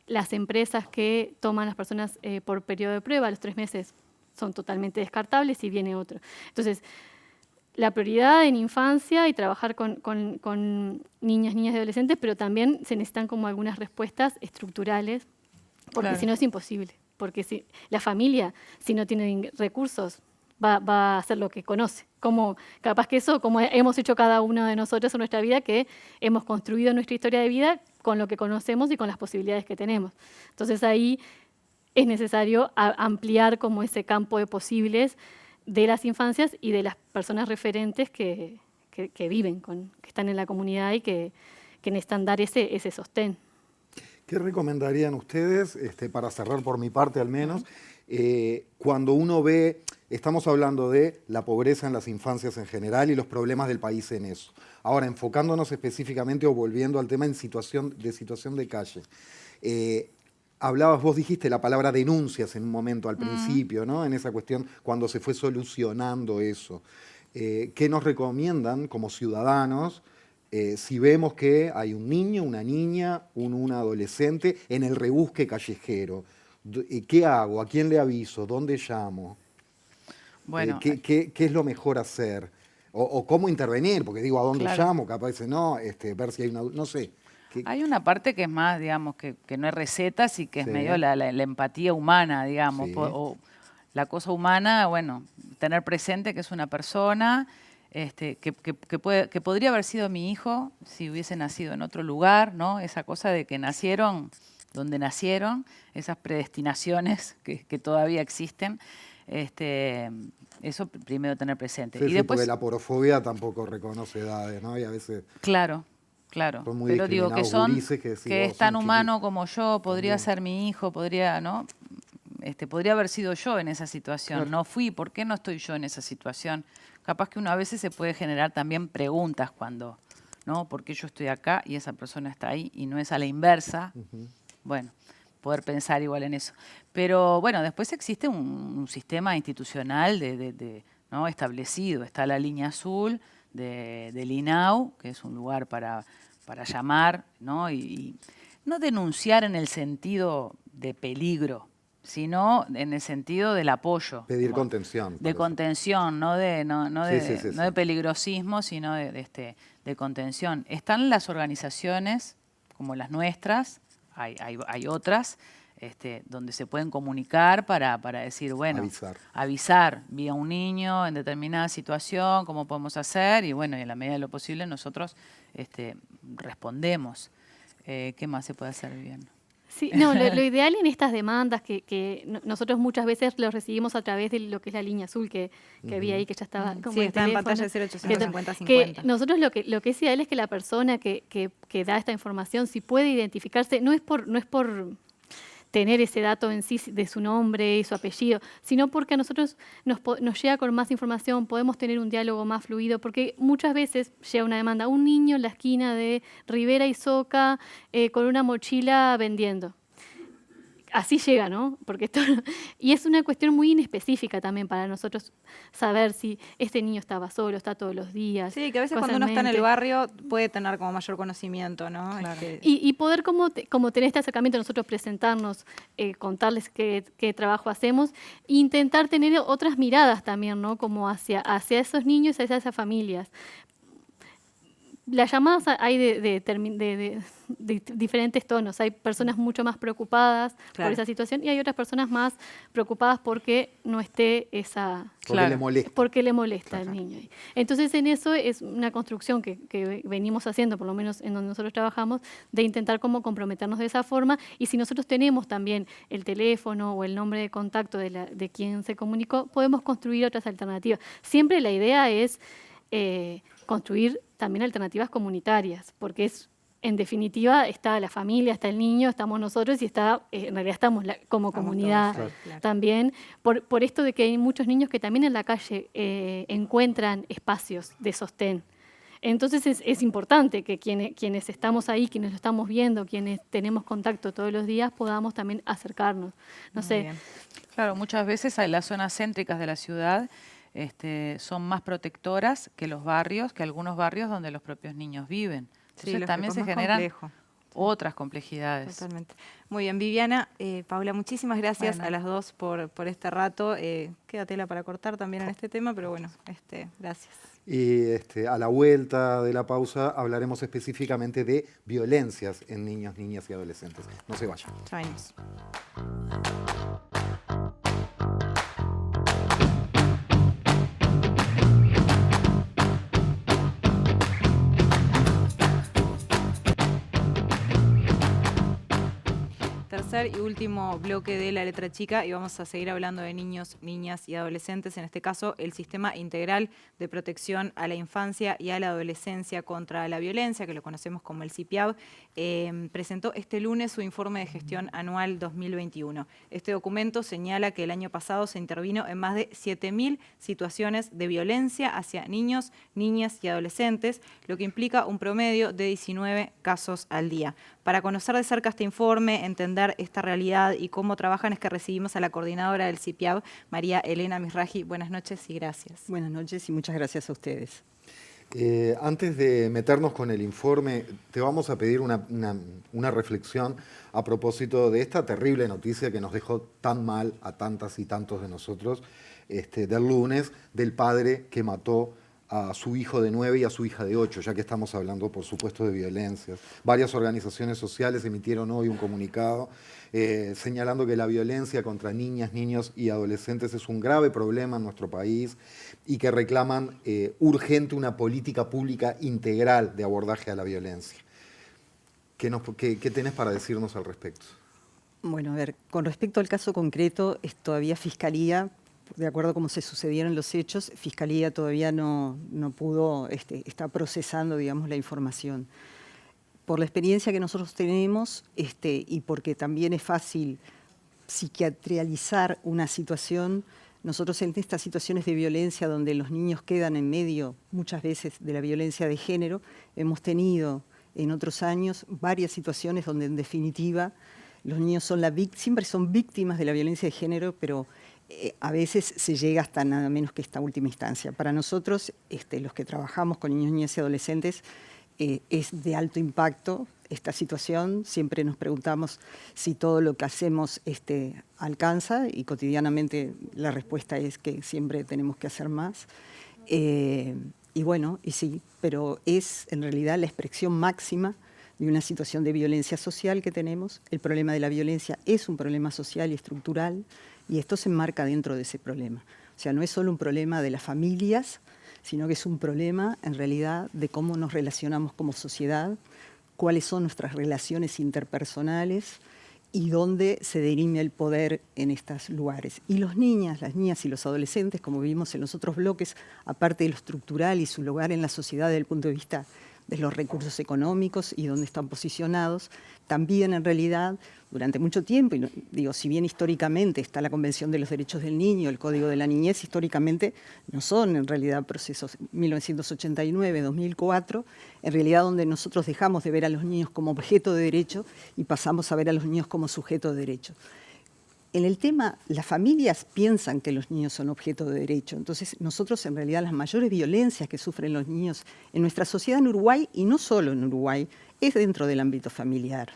las empresas que toman a las personas por periodo de prueba, a los 3 meses son totalmente descartables y viene otro. Entonces, la prioridad en infancia y trabajar con niñas y adolescentes, pero también se necesitan como algunas respuestas estructurales, porque si no es imposible. Porque si la familia, si no tiene recursos, va a hacer lo que conoce. Como capaz que eso, como hemos hecho cada uno de nosotros en nuestra vida, que hemos construido nuestra historia de vida con lo que conocemos y con las posibilidades que tenemos. Entonces ahí es necesario ampliar como ese campo de posibles de las infancias y de las personas referentes que viven, que están en la comunidad y que necesitan dar ese sostén. ¿Qué recomendarían ustedes, para cerrar por mi parte al menos, cuando uno ve, estamos hablando de la pobreza en las infancias en general y los problemas del país en eso? Ahora, enfocándonos específicamente o volviendo al tema en situación de calle. Vos dijiste la palabra denuncias en un momento al principio, ¿no? En esa cuestión, cuando se fue solucionando eso. ¿qué nos recomiendan como ciudadanos si vemos que hay un niño, una niña, un adolescente en el rebusque callejero? ¿Qué hago? ¿A quién le aviso? ¿Dónde llamo? Bueno, ¿Qué es lo mejor hacer? O cómo intervenir, porque digo, ¿a dónde Claro. llamo? Capaz no, ver si hay una... No sé. Hay una parte que es más, digamos, que no es recetas y que es Sí. medio la empatía humana, digamos, Sí. o la cosa humana, bueno, tener presente que es una persona que podría haber sido mi hijo si hubiese nacido en otro lugar, ¿no? Esa cosa de que nacieron donde nacieron, esas predestinaciones que todavía existen, eso primero tener presente. Sí, y sí, después, porque la porofobia tampoco reconoce edades, ¿no? Y a veces claro, son muy pero digo que discriminados gurises que decís, que vos, es tan son humano como yo, podría También. ser mi hijo, podría, ¿no? Podría haber sido yo en esa situación. Claro. No fui, ¿por qué no estoy yo en esa situación? Capaz que uno a veces se puede generar también preguntas cuando, ¿no? ¿Por qué yo estoy acá y esa persona está ahí? Y no es a la inversa. Bueno, poder pensar igual en eso. Pero bueno, después existe un sistema institucional ¿no? establecido. Está la línea azul del INAU, que es un lugar para llamar, ¿no? Y no denunciar en el sentido de peligro, sino en el sentido del apoyo. Pedir contención. De contención, no de Sí. peligrosismo, sino de contención. Están las organizaciones como las nuestras, hay otras, donde se pueden comunicar para decir, bueno, avisar, vi a un niño en determinada situación, cómo podemos hacer, y bueno, y en la medida de lo posible nosotros respondemos. ¿Qué más se puede hacer, Viviana? Sí, no, lo ideal en estas demandas que nosotros muchas veces los recibimos a través de lo que es la línea azul que vi ahí, que ya estaba como Sí, el está en teléfono, pantalla 0850 que 50. nosotros lo que es ideal es que la persona que da esta información, si puede identificarse, no es por tener ese dato en sí de su nombre y su apellido, sino porque a nosotros nos llega con más información, podemos tener un diálogo más fluido, porque muchas veces llega una demanda, un niño en la esquina de Rivera y Soca con una mochila vendiendo. Así llega, ¿no? Porque y es una cuestión muy inespecífica también para nosotros saber si este niño estaba solo, está todos los días. Sí, que a veces cuando uno está en el barrio puede tener como mayor conocimiento, ¿no? Y poder como tener este acercamiento, nosotros presentarnos, contarles qué trabajo hacemos, e intentar tener otras miradas también, ¿no? Como hacia esos niños, hacia esas familias. Las llamadas hay de diferentes tonos. Hay personas mucho más preocupadas por esa situación y hay otras personas más preocupadas porque no esté esa... Porque le molesta al niño. Entonces, en eso es una construcción que venimos haciendo, por lo menos en donde nosotros trabajamos, de intentar como comprometernos de esa forma. Y si nosotros tenemos también el teléfono o el nombre de contacto de quien se comunicó, podemos construir otras alternativas. Siempre la idea es construir también alternativas comunitarias, porque en definitiva está la familia, está el niño, estamos nosotros y en realidad estamos como comunidad también, por esto de que hay muchos niños que también en la calle encuentran espacios de sostén. Entonces es importante que quienes estamos ahí, quienes lo estamos viendo, quienes tenemos contacto todos los días, podamos también acercarnos. No sé. Bien. Claro, muchas veces hay las zonas céntricas de la ciudad son más protectoras que los barrios, que algunos barrios donde los propios niños viven. Entonces también se generan otras complejidades. Totalmente. Muy bien, Viviana, Paula, muchísimas gracias a las dos por este rato. Queda tela para cortar también en este tema, pero bueno, gracias. Y a la vuelta de la pausa hablaremos específicamente de violencias en niños, niñas y adolescentes. No se vayan. Ya venimos. Tercer y último bloque de La Letra Chica y vamos a seguir hablando de niños, niñas y adolescentes. En este caso, el Sistema Integral de Protección a la Infancia y a la Adolescencia contra la Violencia, que lo conocemos como el CIPIAV, presentó este lunes su informe de gestión anual 2021. Este documento señala que el año pasado se intervino en más de 7.000 situaciones de violencia hacia niños, niñas y adolescentes, lo que implica un promedio de 19 casos al día. Para conocer de cerca este informe, entender entender esta realidad y cómo trabajan es que recibimos a la coordinadora del CIPIAB, María Elena Misraji. Buenas noches y gracias. Buenas noches y muchas gracias a ustedes. Antes de meternos con el informe, te vamos a pedir una reflexión a propósito de esta terrible noticia que nos dejó tan mal a tantas y tantos de nosotros del lunes, del padre que mató a su hijo de 9 y a su hija de 8, ya que estamos hablando, por supuesto, de violencias. Varias organizaciones sociales emitieron hoy un comunicado señalando que la violencia contra niñas, niños y adolescentes es un grave problema en nuestro país y que reclaman urgente una política pública integral de abordaje a la violencia. ¿Qué tenés para decirnos al respecto? Bueno, a ver, con respecto al caso concreto, es todavía Fiscalía, de acuerdo a cómo se sucedieron los hechos, Fiscalía todavía no pudo, está procesando, digamos, la información. Por la experiencia que nosotros tenemos y porque también es fácil psiquiatralizar una situación, nosotros en estas situaciones de violencia donde los niños quedan en medio muchas veces de la violencia de género, hemos tenido en otros años varias situaciones donde en definitiva los niños siempre son víctimas de la violencia de género, pero a veces se llega hasta nada menos que esta última instancia. Para nosotros, los que trabajamos con niños, niñas y adolescentes, es de alto impacto esta situación. Siempre nos preguntamos si todo lo que hacemos alcanza y cotidianamente la respuesta es que siempre tenemos que hacer más. Y bueno, y sí, pero es en realidad la expresión máxima de una situación de violencia social que tenemos. El problema de la violencia es un problema social y estructural y esto se enmarca dentro de ese problema. O sea, no es solo un problema de las familias, sino que es un problema en realidad de cómo nos relacionamos como sociedad, cuáles son nuestras relaciones interpersonales y dónde se dirime el poder en estos lugares. Y las niñas y los adolescentes, como vimos en los otros bloques, aparte de lo estructural y su lugar en la sociedad desde el punto de vista de los recursos económicos y dónde están posicionados, también en realidad durante mucho tiempo, y digo, si bien históricamente está la Convención de los Derechos del Niño, el Código de la Niñez, históricamente no son en realidad procesos 1989, 2004, en realidad donde nosotros dejamos de ver a los niños como objeto de derecho y pasamos a ver a los niños como sujeto de derecho. En el tema, las familias piensan que los niños son objeto de derecho. Entonces, nosotros en realidad las mayores violencias que sufren los niños en nuestra sociedad en Uruguay, y no solo en Uruguay, es dentro del ámbito familiar.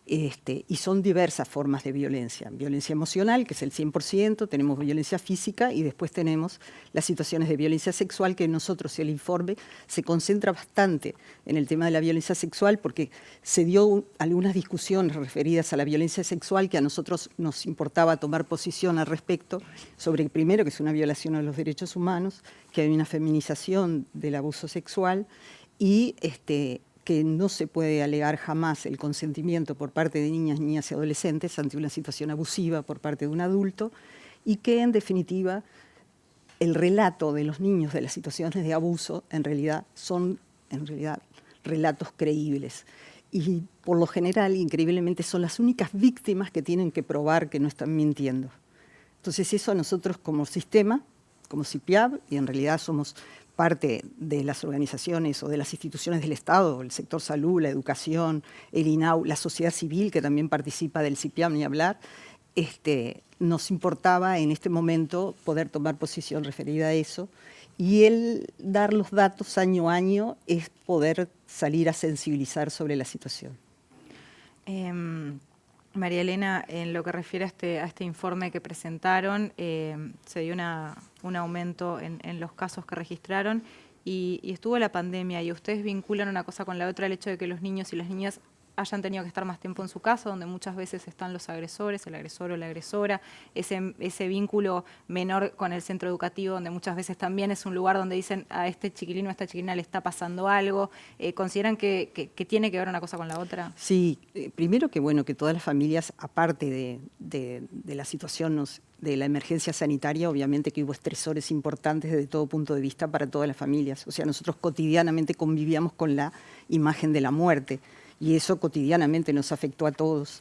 Y son diversas formas de violencia. Violencia emocional, que es el 100%, tenemos violencia física y después tenemos las situaciones de violencia sexual, que nosotros el informe se concentra bastante en el tema de la violencia sexual porque se dio algunas discusiones referidas a la violencia sexual que a nosotros nos importaba tomar posición al respecto sobre, primero, que es una violación a los derechos humanos, que hay una feminización del abuso sexual y que no se puede alegar jamás el consentimiento por parte de niñas, niñas y adolescentes ante una situación abusiva por parte de un adulto y que, en definitiva, el relato de los niños de las situaciones de abuso en realidad son relatos creíbles. Y por lo general, increíblemente, son las únicas víctimas que tienen que probar que no están mintiendo. Entonces eso a nosotros como sistema, como CIPIAB, y en realidad somos parte de las organizaciones o de las instituciones del Estado, el sector salud, la educación, el INAU, la sociedad civil que también participa del CIPIAB, ni hablar, nos importaba en este momento poder tomar posición referida a eso y el dar los datos año a año es poder salir a sensibilizar sobre la situación. María Elena, en lo que refiere a este informe que presentaron, se dio un aumento en los casos que registraron y estuvo la pandemia y ustedes vinculan una cosa con la otra, el hecho de que los niños y las niñas hayan tenido que estar más tiempo en su casa, donde muchas veces están los agresores, el agresor o la agresora, ese vínculo menor con el centro educativo, donde muchas veces también es un lugar donde dicen a este chiquilín o a esta chiquilina le está pasando algo. ¿Consideran que tiene que ver una cosa con la otra? Sí, primero que bueno, que todas las familias, aparte de la situación de la emergencia sanitaria, obviamente que hubo estresores importantes desde todo punto de vista para todas las familias. O sea, nosotros cotidianamente convivíamos con la imagen de la muerte. Y eso cotidianamente nos afectó a todos.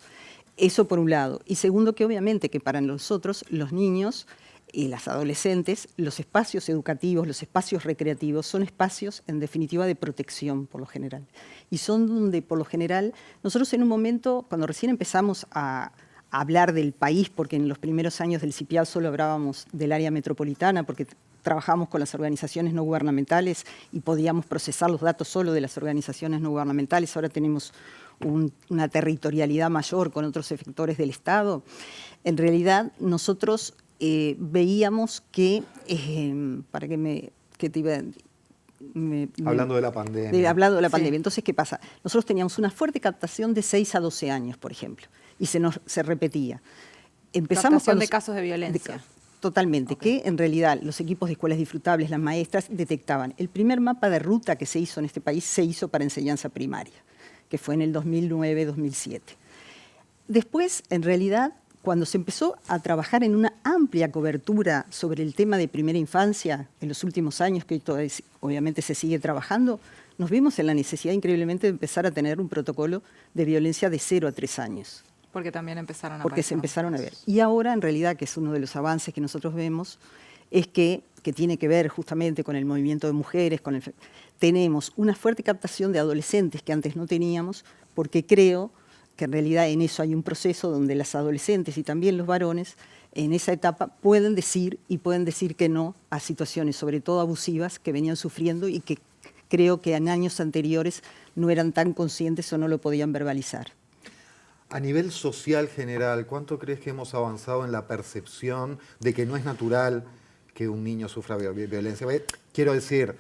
Eso por un lado. Y segundo, que obviamente que para nosotros, los niños, y las adolescentes, los espacios educativos, los espacios recreativos, son espacios, en definitiva, de protección, por lo general. Y son donde, por lo general, nosotros en un momento, cuando recién empezamos a hablar del país, porque en los primeros años del CIPIAD solo hablábamos del área metropolitana, porque trabajamos con las organizaciones no gubernamentales y podíamos procesar los datos solo de las organizaciones no gubernamentales. Ahora tenemos una territorialidad mayor con otros efectores del Estado. En realidad, nosotros veíamos que, hablando de la pandemia. Hablando de la pandemia. Entonces, ¿qué pasa? Nosotros teníamos una fuerte captación de 6 a 12 años, por ejemplo, y se repetía. Captación de casos de violencia. Totalmente, okay. Que en realidad los equipos de escuelas disfrutables, las maestras, detectaban. El primer mapa de ruta que se hizo en este país se hizo para enseñanza primaria, que fue en el 2009-2007. Después, en realidad, cuando se empezó a trabajar en una amplia cobertura sobre el tema de primera infancia en los últimos años, que obviamente se sigue trabajando, nos vimos en la necesidad increíblemente de empezar a tener un protocolo de violencia de 0 a 3 años. Porque también empezaron a Porque se empezaron a ver. Y ahora, en realidad, que es uno de los avances que nosotros vemos, es que tiene que ver justamente con el movimiento de mujeres, tenemos una fuerte captación de adolescentes que antes no teníamos, porque creo que en realidad en eso hay un proceso donde las adolescentes y también los varones en esa etapa pueden decir que no a situaciones, sobre todo abusivas, que venían sufriendo y que creo que en años anteriores no eran tan conscientes o no lo podían verbalizar. A nivel social general, ¿cuánto crees que hemos avanzado en la percepción de que no es natural que un niño sufra violencia? Quiero decir,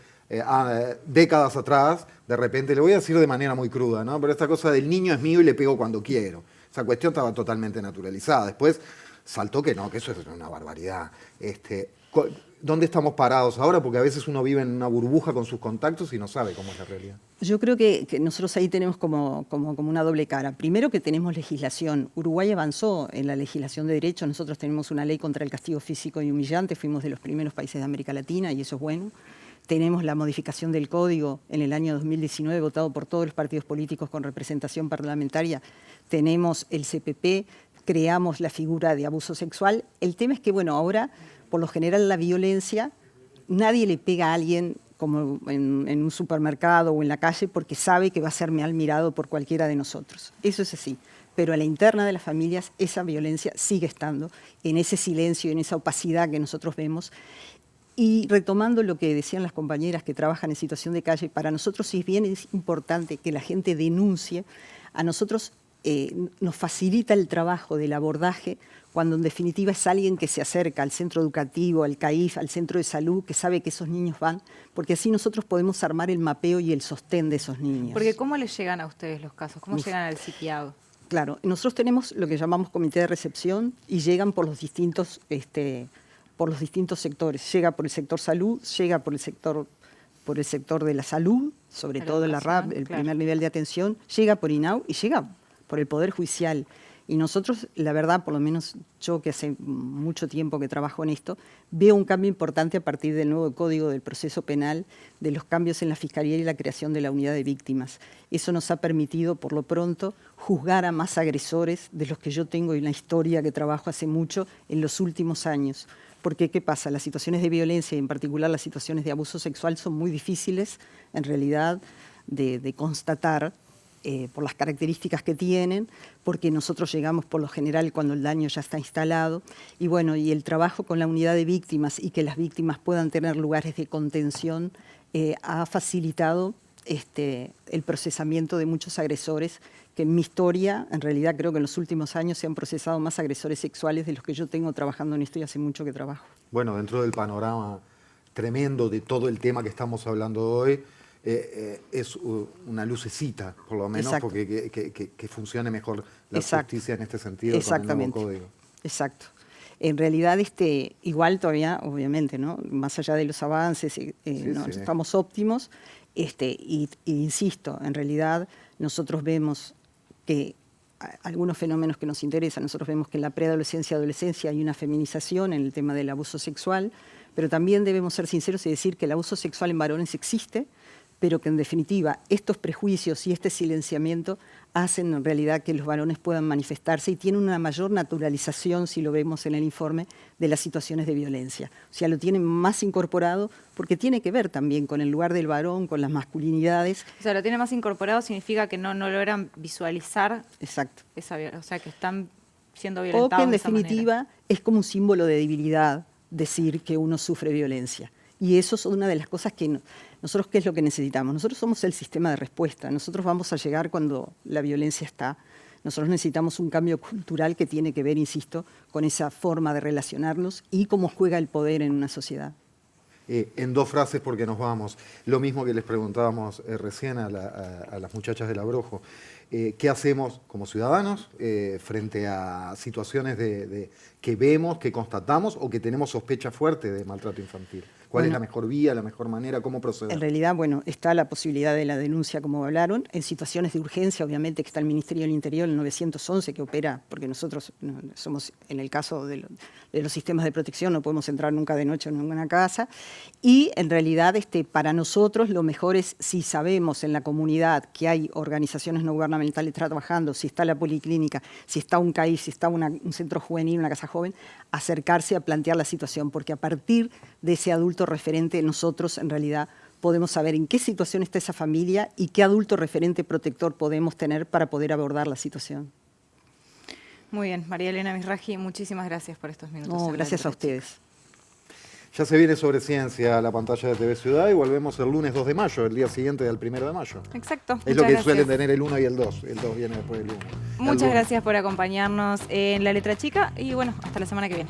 décadas atrás, de repente, le voy a decir de manera muy cruda, ¿no? Pero esta cosa del niño es mío y le pego cuando quiero. Esa cuestión estaba totalmente naturalizada. Después saltó que no, que eso es una barbaridad. ¿Dónde estamos parados ahora? Porque a veces uno vive en una burbuja con sus contactos y no sabe cómo es la realidad. Yo creo que nosotros ahí tenemos como una doble cara. Primero que tenemos legislación. Uruguay avanzó en la legislación de derechos. Nosotros tenemos una ley contra el castigo físico y humillante. Fuimos de los primeros países de América Latina y eso es bueno. Tenemos la modificación del código en el año 2019, votado por todos los partidos políticos con representación parlamentaria. Tenemos el CPP, creamos la figura de abuso sexual. El tema es que, bueno, ahora, por lo general, la violencia, nadie le pega a alguien como en un supermercado o en la calle porque sabe que va a ser mal mirado por cualquiera de nosotros. Eso es así. Pero a la interna de las familias esa violencia sigue estando, en ese silencio, en esa opacidad que nosotros vemos. Y retomando lo que decían las compañeras que trabajan en situación de calle, para nosotros si bien es importante que la gente denuncie, a nosotros nos facilita el trabajo del abordaje cuando en definitiva es alguien que se acerca al centro educativo, al CAIF, al centro de salud, que sabe que esos niños van, porque así nosotros podemos armar el mapeo y el sostén de esos niños. Porque ¿cómo les llegan a ustedes los casos? ¿Cómo llegan al CIPIAD? Claro, nosotros tenemos lo que llamamos comité de recepción y llegan por los distintos sectores. Llega por el sector salud, llega por el sector de la salud, sobre todo la RAP, el primer nivel de atención, llega por INAU y llega por el Poder Judicial. Y nosotros, la verdad, por lo menos yo que hace mucho tiempo que trabajo en esto, veo un cambio importante a partir del nuevo Código del Proceso Penal, de los cambios en la Fiscalía y la creación de la Unidad de Víctimas. Eso nos ha permitido, por lo pronto, juzgar a más agresores de los que yo tengo en la historia que trabajo hace mucho en los últimos años. Porque, ¿qué pasa? Las situaciones de violencia, y en particular las situaciones de abuso sexual, son muy difíciles, en realidad, de constatar, por las características que tienen, porque nosotros llegamos por lo general cuando el daño ya está instalado, y bueno, y el trabajo con la unidad de víctimas y que las víctimas puedan tener lugares de contención ha facilitado el procesamiento de muchos agresores, que en mi historia, en realidad creo que en los últimos años se han procesado más agresores sexuales de los que yo tengo trabajando en esto y hace mucho que trabajo. Bueno, dentro del panorama tremendo de todo el tema que estamos hablando hoy, es una lucecita, por lo menos, exacto, porque que funcione mejor la exacto, justicia en este sentido. Exactamente. Con el nuevo código. Exacto. En realidad, igual todavía, obviamente, ¿no? Más allá de los avances, estamos óptimos, y insisto, en realidad nosotros vemos que algunos fenómenos que nos interesan, nosotros vemos que en la preadolescencia y adolescencia hay una feminización en el tema del abuso sexual, pero también debemos ser sinceros y decir que el abuso sexual en varones existe, pero que en definitiva estos prejuicios y este silenciamiento hacen en realidad que los varones puedan manifestarse y tienen una mayor naturalización, si lo vemos en el informe, de las situaciones de violencia. O sea, lo tienen más incorporado porque tiene que ver también con el lugar del varón, con las masculinidades. O sea, lo tiene más incorporado significa que no logran visualizar. Exacto. O sea, que están siendo violentados. O que en de esa definitiva manera. es como un símbolo de debilidad decir que uno sufre violencia. Y eso es una de las cosas que nosotros, ¿qué es lo que necesitamos? Nosotros somos el sistema de respuesta. Nosotros vamos a llegar cuando la violencia está. Nosotros necesitamos un cambio cultural que tiene que ver, insisto, con esa forma de relacionarnos y cómo juega el poder en una sociedad. En 2 frases porque nos vamos. Lo mismo que les preguntábamos recién a las muchachas del Abrojo. ¿Qué hacemos como ciudadanos frente a situaciones que vemos, que constatamos o que tenemos sospecha fuerte de maltrato infantil? ¿Cuál es la mejor vía, la mejor manera, cómo proceder? En realidad, bueno, está la posibilidad de la denuncia, como hablaron. En situaciones de urgencia, obviamente, que está el Ministerio del Interior, el 911, que opera, porque nosotros somos, en el caso de los sistemas de protección, no podemos entrar nunca de noche en ninguna casa. Y, en realidad, para nosotros, lo mejor es, si sabemos en la comunidad que hay organizaciones no gubernamentales trabajando, si está la policlínica, si está un CAI, si está un centro juvenil, una casa joven, acercarse a plantear la situación, porque a partir de ese adulto referente nosotros en realidad podemos saber en qué situación está esa familia y qué adulto referente protector podemos tener para poder abordar la situación. Muy bien, María Elena Misraji, muchísimas gracias por estos minutos. No, gracias a ustedes. Ya se viene Sobre Ciencia a la pantalla de TV Ciudad y volvemos el lunes 2 de mayo, el día siguiente del 1 de mayo. Exacto. Es lo que suelen tener el 1 y el 2. El 2 viene después del 1. Muchas gracias por acompañarnos en La Letra Chica y bueno, hasta la semana que viene.